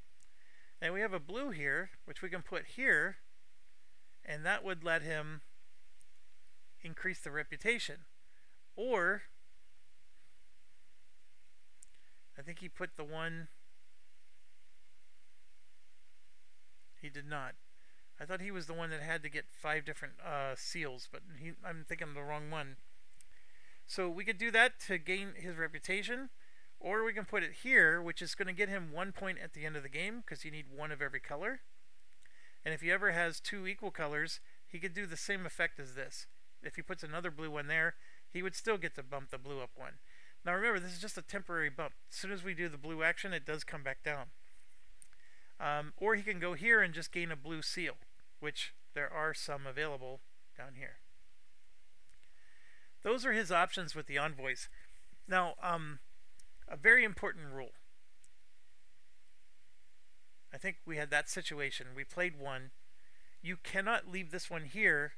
And we have a blue here, which we can put here, and that would let him increase the reputation. Or, I think he put the one... He did not. I thought he was the one that had to get 5 different seals, but I'm thinking of the wrong one. So we could do that to gain his reputation, or we can put it here, which is going to get him 1 point at the end of the game, because you need 1 of every color. And if he ever has two equal colors, he could do the same effect as this. If he puts another blue one there, he would still get to bump the blue up one. Now remember, this is just a temporary bump. As soon as we do the blue action, it does come back down. Or he can go here and just gain a blue seal, which there are some available down here. Those are his options with the envoys. Now, a very important rule. I think we had that situation. We played one. You cannot leave this one here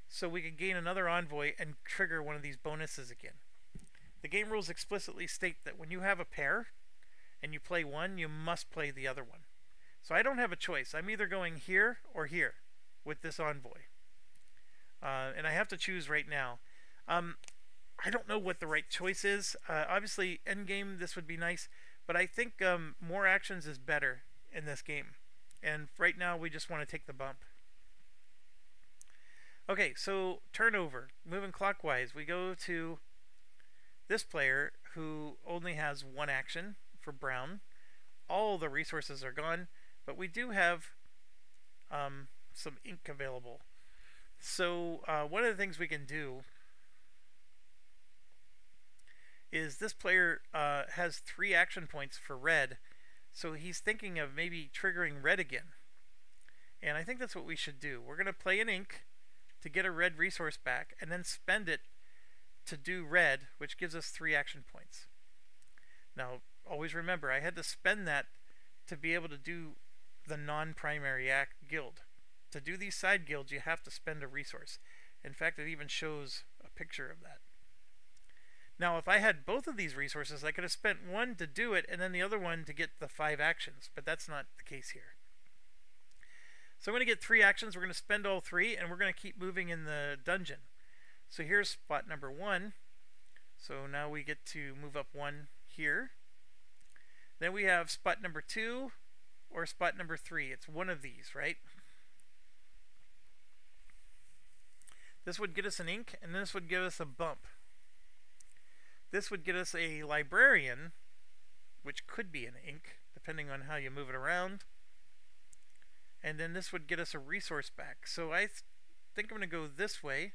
so we can gain another envoy and trigger one of these bonuses again. The game rules explicitly state that when you have a pair and you play one, you must play the other one. So I don't have a choice. I'm either going here or here with this envoy. And I have to choose right now. I don't know what the right choice is. Obviously, endgame, this would be nice. But I think more actions is better in this game. And right now, we just want to take the bump. Okay, so turnover. Moving clockwise, we go to this player who only has one action for brown. All the resources are gone, but we do have some ink available. So one of the things we can do is this player has 3 action points for red, so he's thinking of maybe triggering red again. And I think that's what we should do. We're going to play an ink to get a red resource back, and then spend it to do red, which gives us 3 action points. Now, always remember, I had to spend that to be able to do the non-primary guild. To do these side guilds, you have to spend a resource. In fact, it even shows a picture of that. Now, if I had both of these resources, I could have spent one to do it and then the other one to get the 5 actions, but that's not the case here. So I'm going to get 3 actions. We're going to spend all 3, and we're going to keep moving in the dungeon. So here's spot number 1. So now we get to move up 1 here. Then we have spot number 2 or spot number 3. It's one of these, right? This would get us an ink, and this would give us a bump. This would get us a librarian, which could be an ink, depending on how you move it around. And then this would get us a resource back. So I think I'm going to go this way,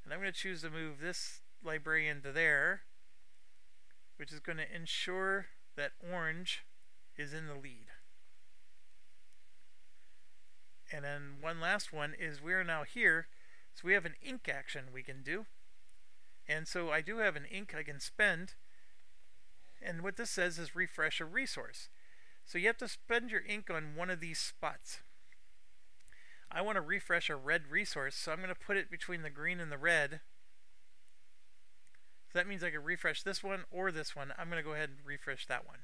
and I'm going to choose to move this librarian to there, which is going to ensure that orange is in the lead. And then one last one is we are now here, so we have an ink action we can do. And so I do have an ink I can spend, and what this says is refresh a resource. So you have to spend your ink on one of these spots. I want to refresh a red resource, so I'm going to put it between the green and the red. So that means I can refresh this one or this one. I'm going to go ahead and refresh that one.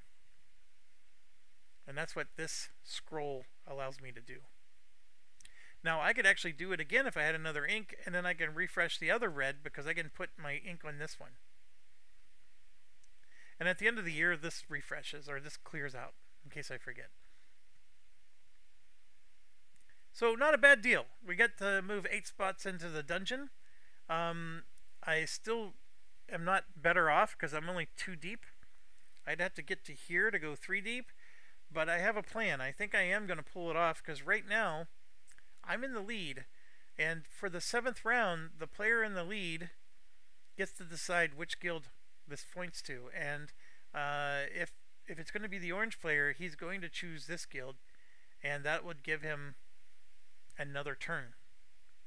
And that's what this scroll allows me to do. Now I could actually do it again if I had another ink, and then I can refresh the other red because I can put my ink on this one. And at the end of the year, this refreshes, or this clears out, in case I forget. So not a bad deal. We get to move 8 spots into the dungeon. I still am not better off because I'm only 2 deep. I'd have to get to here to go 3 deep, but I have a plan. I think I am going to pull it off because right now I'm in the lead, and for the 7th round, the player in the lead gets to decide which guild this points to. And if it's going to be the orange player, he's going to choose this guild, and that would give him another turn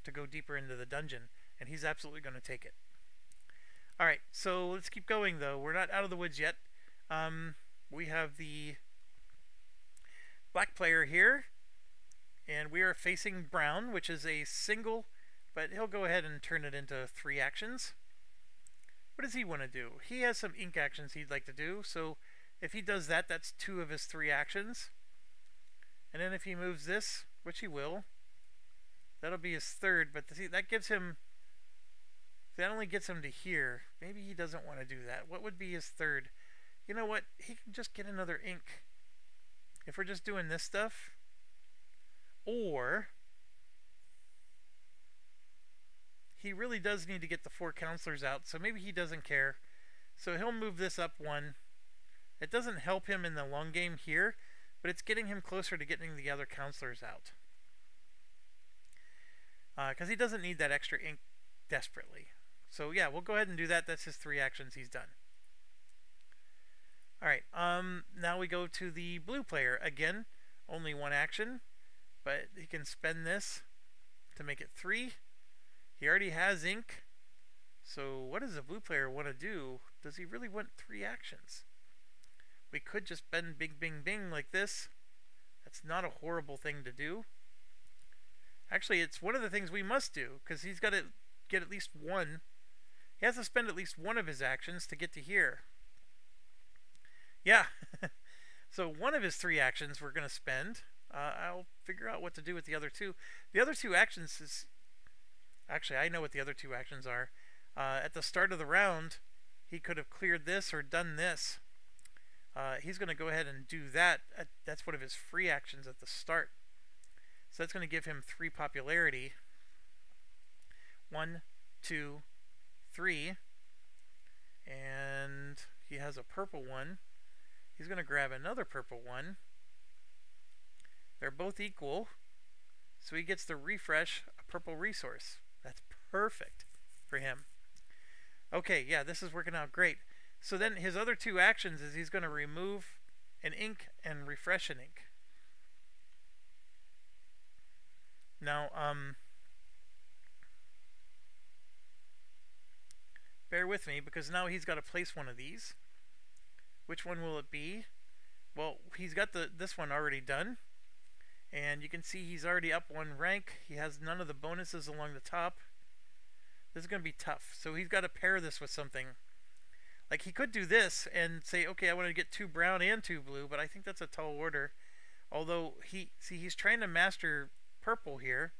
to go deeper into the dungeon, and he's absolutely going to take it. Alright, so let's keep going though. We're not out of the woods yet. We have the black player here, and we are facing brown, which is a single, but he'll go ahead and turn it into 3 actions. What does he want to do? He has some ink actions he'd like to do, so if he does that, that's 2 of his 3 actions. And then if he moves this, which he will, that'll be his 3rd, but see, that gives him, that only gets him to here. Maybe he doesn't want to do that. What would be his 3rd? You know what? He can just get another ink. If we're just doing this stuff, or he really does need to get the 4 counselors out, so maybe he doesn't care. So he'll move this up 1. It doesn't help him in the long game here, but it's getting him closer to getting the other counselors out. because he doesn't need that extra ink desperately. So yeah, we'll go ahead and do that. That's his 3 actions. He's done. Alright, now we go to the blue player. Again, only 1 action, but he can spend this to make it 3. He already has ink. So what does the blue player want to do? Does he really want 3 actions? We could just spend bing bing bing like this. That's not a horrible thing to do. Actually, it's one of the things we must do, because he's got to get at least 1. He has to spend at least 1 of his actions to get to here. Yeah. So 1 of his 3 actions we're going to spend. I'll figure out what to do with the other 2. The other 2 actions is... Actually, I know what the other 2 actions are. At the start of the round, he could have cleared this or done this. He's going to go ahead and do that. That's one of his free actions at the start. So that's going to give him 3 popularity. 1, 2, 3. And he has a purple one. He's going to grab another purple one. They're both equal. So he gets to refresh a purple resource. That's perfect for him. Okay, yeah, this is working out great. So then his other 2 actions is he's going to remove an ink and refresh an ink. Now, bear with me, because now he's got to place one of these. Which one will it be? Well, he's got this one already done. And you can see he's already up 1 rank. He has none of the bonuses along the top. This is going to be tough. So he's got to pair this with something. Like, he could do this and say, okay, I want to get 2 brown and 2 blue, but I think that's a tall order. Although, he's trying to master purple here.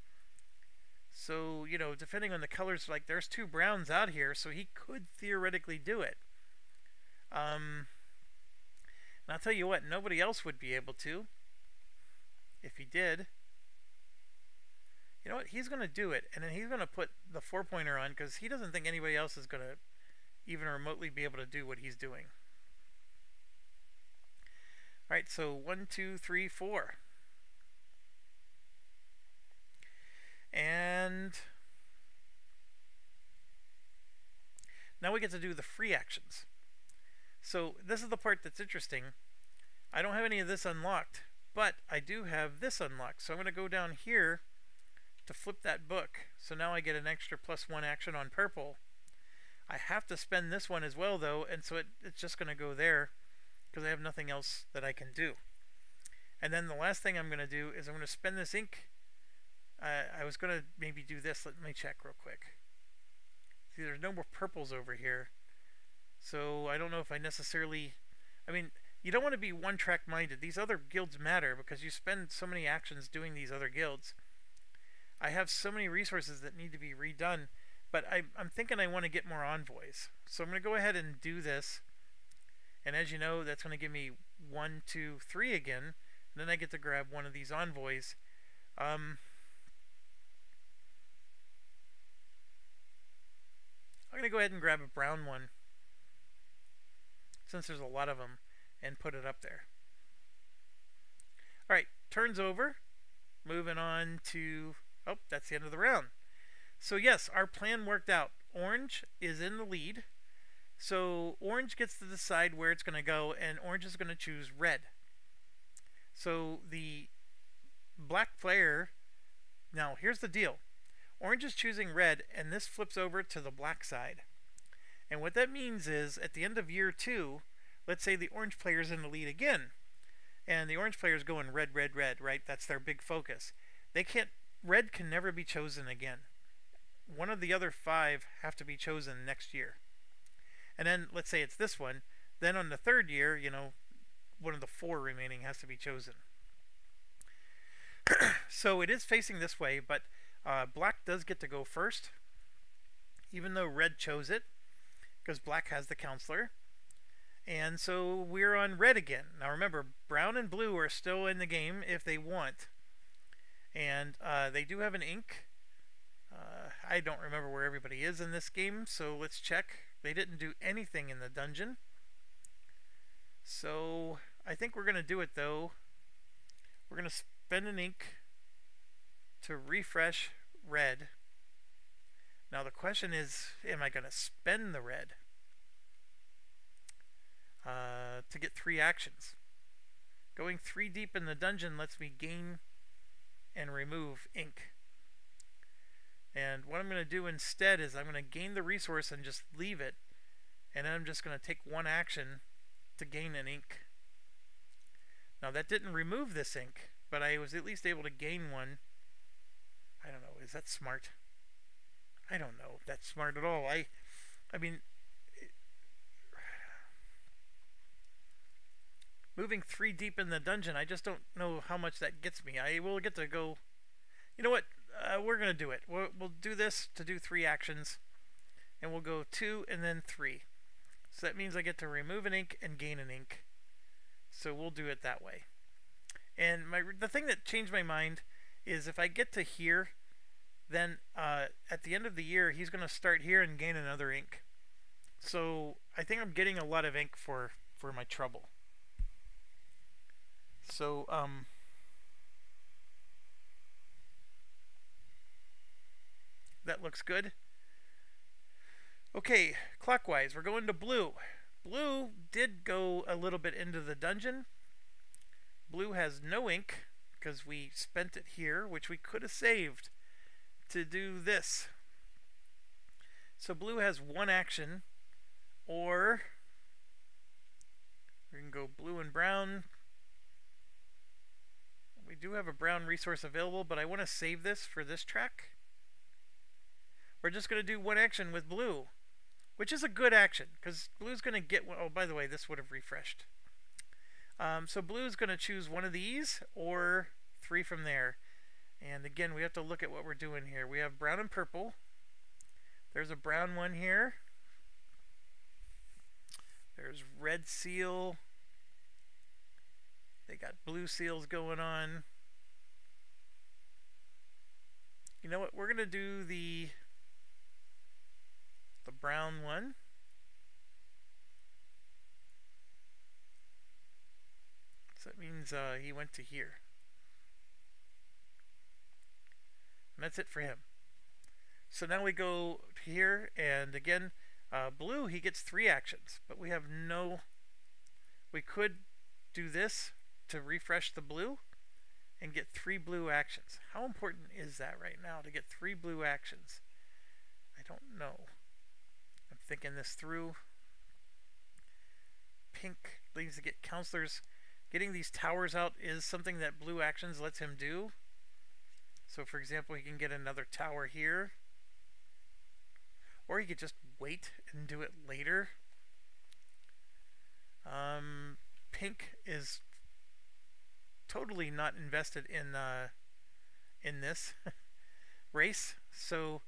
So, you know, depending on the colors, like, there's 2 browns out here, so he could theoretically do it. And I'll tell you what, nobody else would be able to if he did. You know what? He's going to do it, and then he's going to put the 4-pointer on because he doesn't think anybody else is going to even remotely be able to do what he's doing. Alright, so 1, 2, 3, 4. And now we get to do the free actions. So this is the part that's interesting. I don't have any of this unlocked, but I do have this unlocked. So I'm going to go down here to flip that book. So now I get an extra +1 action on purple. I have to spend this one as well, though, and so it's just going to go there because I have nothing else that I can do. And then the last thing I'm going to do is I'm going to spend this ink. I was going to maybe do this. Let me check real quick. See, there's no more purples over here. So I don't know if I necessarily... I mean, you don't want to be one-track minded. These other guilds matter because you spend so many actions doing these other guilds. I have so many resources that need to be redone, but I'm thinking I want to get more envoys. So I'm going to go ahead and do this. And as you know, that's going to give me 1, 2, 3 again. And then I get to grab one of these envoys. I'm going to go ahead and grab a brown one, since there's a lot of them, and put it up there. Alright, turns over. Moving on to... Oh, that's the end of the round. So yes, our plan worked out. Orange is in the lead. So orange gets to decide where it's going to go, and orange is going to choose red. So the black player... Now, here's the deal. Orange is choosing red, and this flips over to the black side. And what that means is, at the end of year 2, let's say the orange player is in the lead again, and the orange player is going red, red, red, right? That's their big focus. They can't... Red can never be chosen again. One of the other 5 have to be chosen next year. And then, let's say it's this one. Then on the 3rd year, you know, one of the 4 remaining has to be chosen. So it is facing this way, but black does get to go first, even though red chose it, because black has the counselor. And so we're on red again. Now remember, brown and blue are still in the game if they want. And they do have an ink. I don't remember where everybody is in this game, so let's check. They didn't do anything in the dungeon. So I think we're going to do it, though. We're going to spend an ink to refresh red. Now the question is, am I going to spend the red to get 3 actions? Going 3 deep in the dungeon lets me gain and remove ink. And what I'm going to do instead is I'm going to gain the resource and just leave it. And then I'm just going to take 1 action to gain an ink. Now that didn't remove this ink, but I was at least able to gain one. I don't know, is that smart? I don't know if that's smart at all. I mean, moving 3 deep in the dungeon, I just don't know how much that gets me. I will get to go, you know what, we're going to do it. We'll do this to do 3 actions, and we'll go 2 and then 3. So that means I get to remove an ink and gain an ink. So we'll do it that way. And the thing that changed my mind is if I get to here, then at the end of the year, he's going to start here and gain another ink. So I think I'm getting a lot of ink for my trouble. So that looks good. Okay, clockwise, we're going to blue. Blue did go a little bit into the dungeon. Blue has no ink because we spent it here, which we could have saved to do this. So blue has 1 action, or we can go blue and brown. We do have a brown resource available, but I want to save this for this track. We're just going to do 1 action with blue, which is a good action, because blue's going to get one. Oh, by the way, this would have refreshed. So blue's going to choose one of these, or 3 from there. And again, we have to look at what we're doing here. We have brown and purple. There's a brown one here. There's red seal. They got blue seals going on. You know what? We're going to do the brown one. So that means he went to here. And that's it for him. So now we go here, and again, blue, he gets 3 actions, but we have no... We could do this to refresh the blue and get 3 blue actions. How important is that right now to get 3 blue actions? I don't know. I'm thinking this through. Pink needs to get counselors. Getting these towers out is something that blue actions lets him do. So for example, he can get another tower here. Or he could just wait and do it later. Pink is totally not invested in this race, so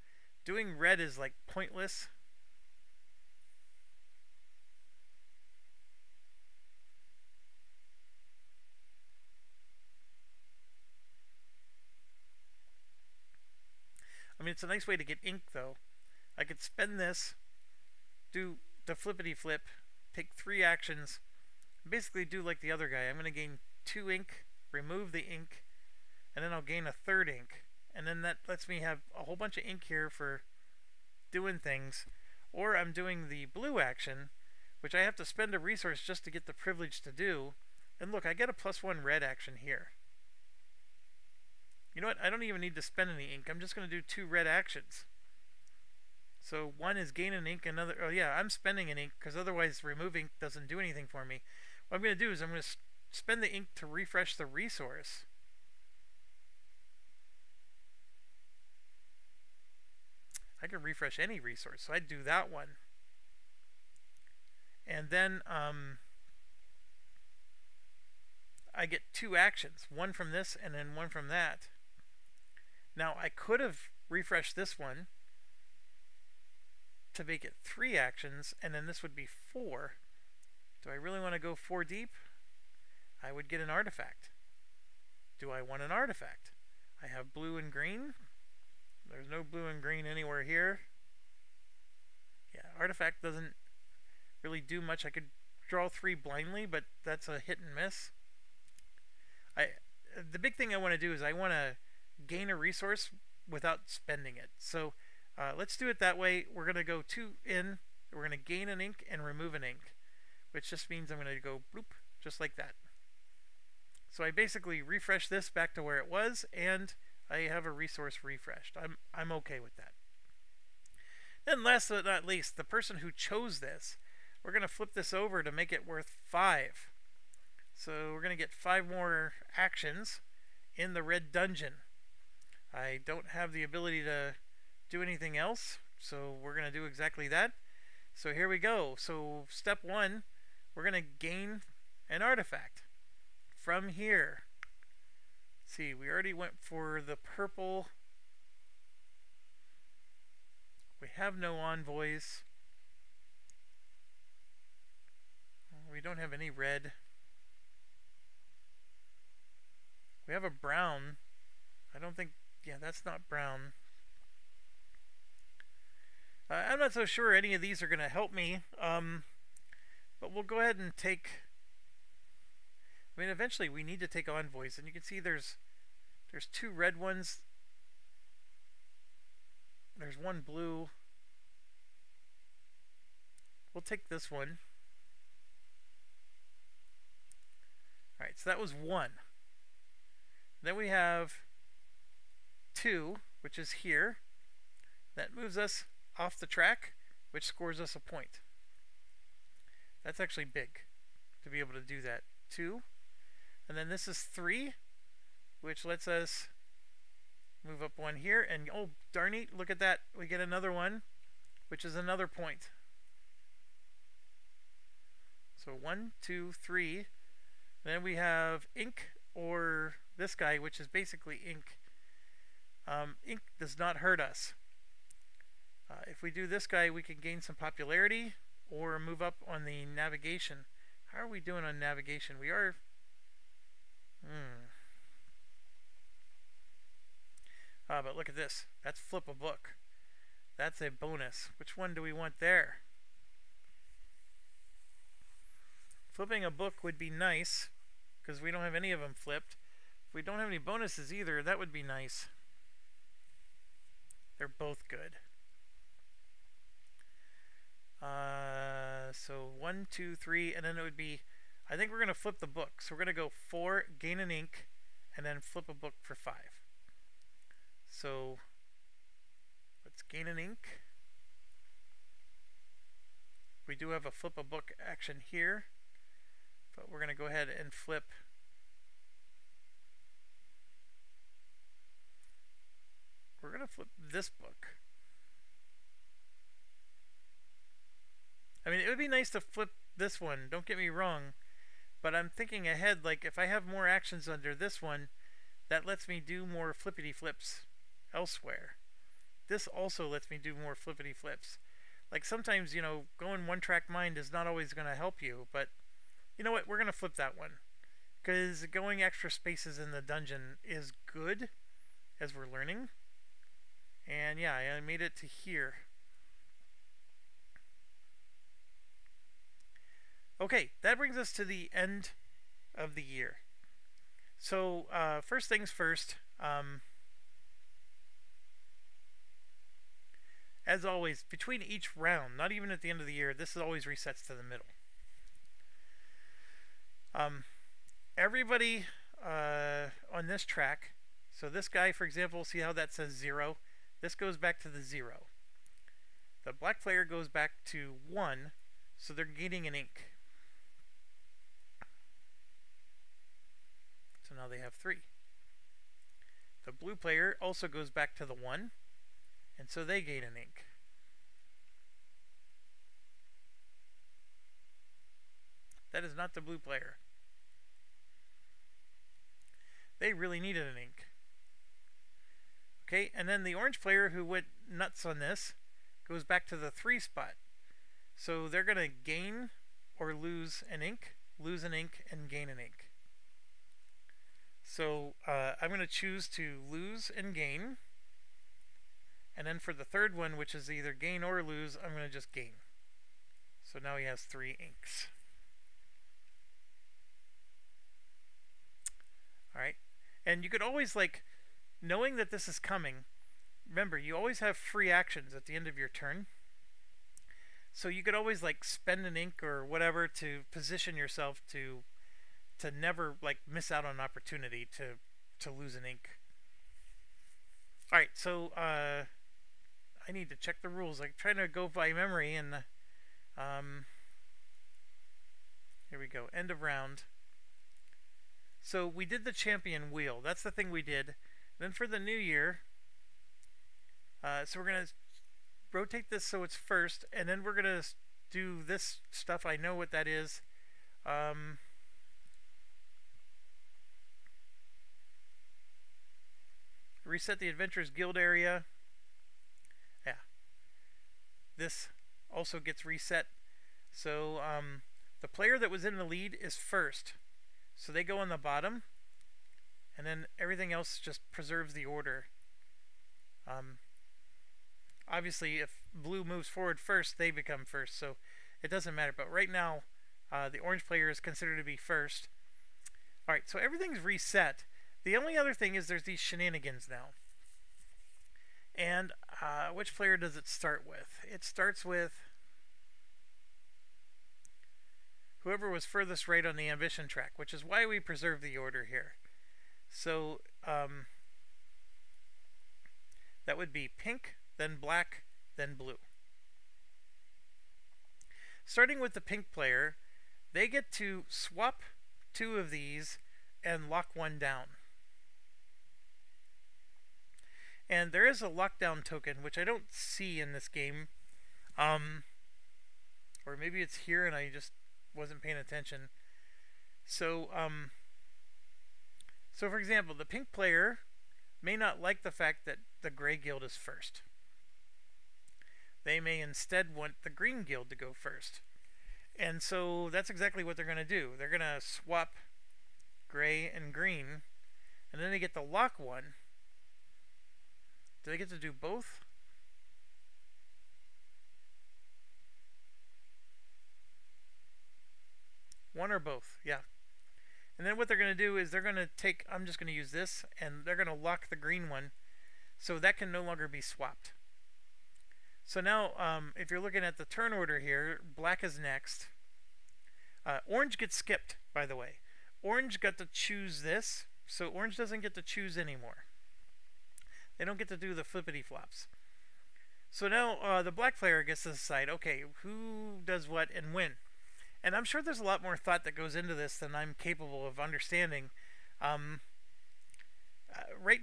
doing red is like pointless. I mean, it's a nice way to get ink, though. I could spend this, do the flippity flip, take 3 actions, basically do like the other guy. I'm going to gain 2 ink, remove the ink, and then I'll gain a 3rd ink. And then that lets me have a whole bunch of ink here for doing things. Or I'm doing the blue action, which I have to spend a resource just to get the privilege to do. And look, I get a +1 red action here. You know what? I don't even need to spend any ink. I'm just going to do 2 red actions. So one is gain an ink, another... Oh yeah, I'm spending an ink, because otherwise remove ink doesn't do anything for me. What I'm going to do is I'm going to spend the ink to refresh the resource. I can refresh any resource, so I'd do that one. And then I get 2 actions, one from this and then one from that. Now I could have refreshed this one to make it 3 actions, and then this would be 4. Do I really want to go 4 deep? I would get an artifact. Do I want an artifact? I have blue and green. There's no blue and green anywhere here. Yeah, artifact doesn't really do much. I could draw 3 blindly, but that's a hit and miss. The big thing I want to do is I want to gain a resource without spending it. So let's do it that way. We're going to go 2 in. We're going to gain an ink and remove an ink, which just means I'm going to go bloop, just like that. So I basically refresh this back to where it was, and I have a resource refreshed. I'm okay with that. Then last but not least, the person who chose this, we're going to flip this over to make it worth 5. So we're going to get 5 more actions in the red dungeon. I don't have the ability to do anything else, so we're going to do exactly that. So here we go. So step 1, we're going to gain an artifact from here. Let's see, we already went for the purple. We have no envoys. We don't have any red. We have a brown. I don't think, yeah, that's not brown. I'm not so sure any of these are going to help me, but we'll go ahead and take, I mean, eventually we need to take envoys, and you can see there's 2 red ones. There's 1 blue. We'll take this one. Alright, so that was 1. Then we have 2, which is here. That moves us off the track, which scores us a point. That's actually big to be able to do that. 2. And then this is 3, which lets us move up 1 here. And oh, darn it, look at that. We get another one, which is another point. So 1, 2, 3. Then we have ink, or this guy, which is basically ink. Ink does not hurt us. If we do this guy, we can gain some popularity or move up on the navigation. How are we doing on navigation? We are... but look at this. That's flip a book. That's a bonus. Which one do we want there? Flipping a book would be nice, because we don't have any of them flipped. If we don't have any bonuses either, that would be nice. They're both good. So 1, 2, 3, and then it would be, I think we're going to flip the book. So we're going to go 4, gain an ink, and then flip a book for 5. So let's gain an ink. We do have a flip a book action here, but we're going to go ahead and flip. We're going to flip this book. I mean, it would be nice to flip this one, don't get me wrong, but I'm thinking ahead, like if I have more actions under this one, that lets me do more flippity flips elsewhere. This also lets me do more flippity flips. Like sometimes, you know, going one track mind is not always going to help you, but you know what, we're going to flip that one. Because going extra spaces in the dungeon is good, as we're learning. And yeah, I made it to here. Okay, that brings us to the end of the year. So, first things first, as always, between each round, not even at the end of the year, this always resets to the middle. Everybody on this track, so this guy, for example, see how that says 0? This goes back to the 0. The black player goes back to 1, so they're gaining an ink. So now they have 3. The blue player also goes back to the 1, and so they gain an ink. That is not the blue player. They really needed an ink. Okay, and then the orange player who went nuts on this goes back to the 3 spot. So they're going to gain or lose an ink, and gain an ink. So I'm going to choose to lose and gain. And then for the third one, which is either gain or lose, I'm going to just gain. So now he has 3 inks. Alright, and you could always, like, knowing that this is coming, remember, you always have free actions at the end of your turn. So you could always like spend an ink or whatever to position yourself to never like miss out on an opportunity to lose an ink. All right, so I need to check the rules. I'm trying to go by memory, and here we go. End of round. So we did the champion wheel. That's the thing we did. Then for the new year, so we're gonna rotate this so it's first, and then we're gonna do this stuff. I know what that is. Reset the Adventurers Guild area. Yeah. This also gets reset. So the player that was in the lead is first. So they go on the bottom, and then everything else just preserves the order. Obviously, if blue moves forward first, they become first, so it doesn't matter. But right now, the orange player is considered to be first. Alright, so everything's reset. The only other thing is there's these shenanigans now. And which player does it start with? It starts with whoever was furthest right on the ambition track, which is why we preserve the order here. So that would be pink, then black, then blue. Starting with the pink player, they get to swap 2 of these and lock 1 down. And there is a lockdown token, which I don't see in this game. Or maybe it's here and I just wasn't paying attention. So, so for example, the pink player may not like the fact that the gray guild is first. They may instead want the green guild to go first. And so that's exactly what they're going to do. They're going to swap gray and green, and then they get to lock 1. Do they get to do both? One or both, yeah. And then what they're going to do is they're going to take, I'm just going to use this, and they're going to lock the green one, so that can no longer be swapped. So now, if you're looking at the turn order here, black is next. Orange gets skipped, by the way. Orange got to choose this, so orange doesn't get to choose anymore. They don't get to do the flippity flops. So now the black player gets to decide, okay, who does what and when. And I'm sure there's a lot more thought that goes into this than I'm capable of understanding. Right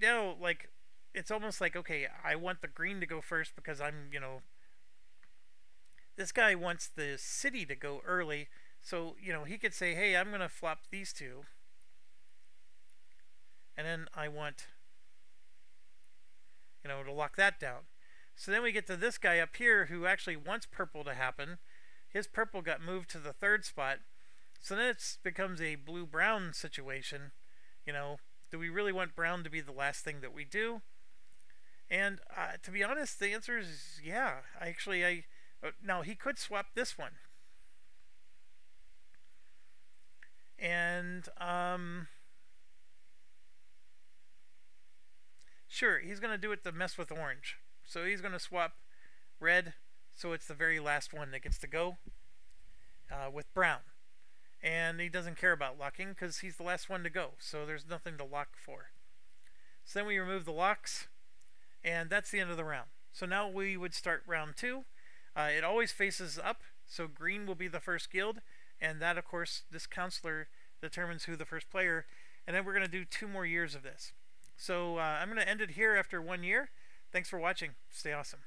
now, like, it's almost like, okay, I want the green to go first because I'm, you know, this guy wants the city to go early. So, you know, he could say, hey, I'm going to flop these 2. And then I want, you know, to lock that down. So then we get to this guy up here who actually wants purple to happen. His purple got moved to the 3rd spot. So then it becomes a blue-brown situation. You know, do we really want brown to be the last thing that we do? And to be honest, the answer is yeah. Now he could swap this one. And sure, he's going to do it to mess with orange. So he's going to swap red, so it's the very last one that gets to go with brown. And he doesn't care about locking because he's the last one to go, so there's nothing to lock for. So then we remove the locks, and that's the end of the round. So now we would start round 2. It always faces up, so green will be the first guild, and that, of course, this counselor determines who the first player, and then we're going to do 2 more years of this. So I'm going to end it here after 1 year. Thanks for watching. Stay awesome.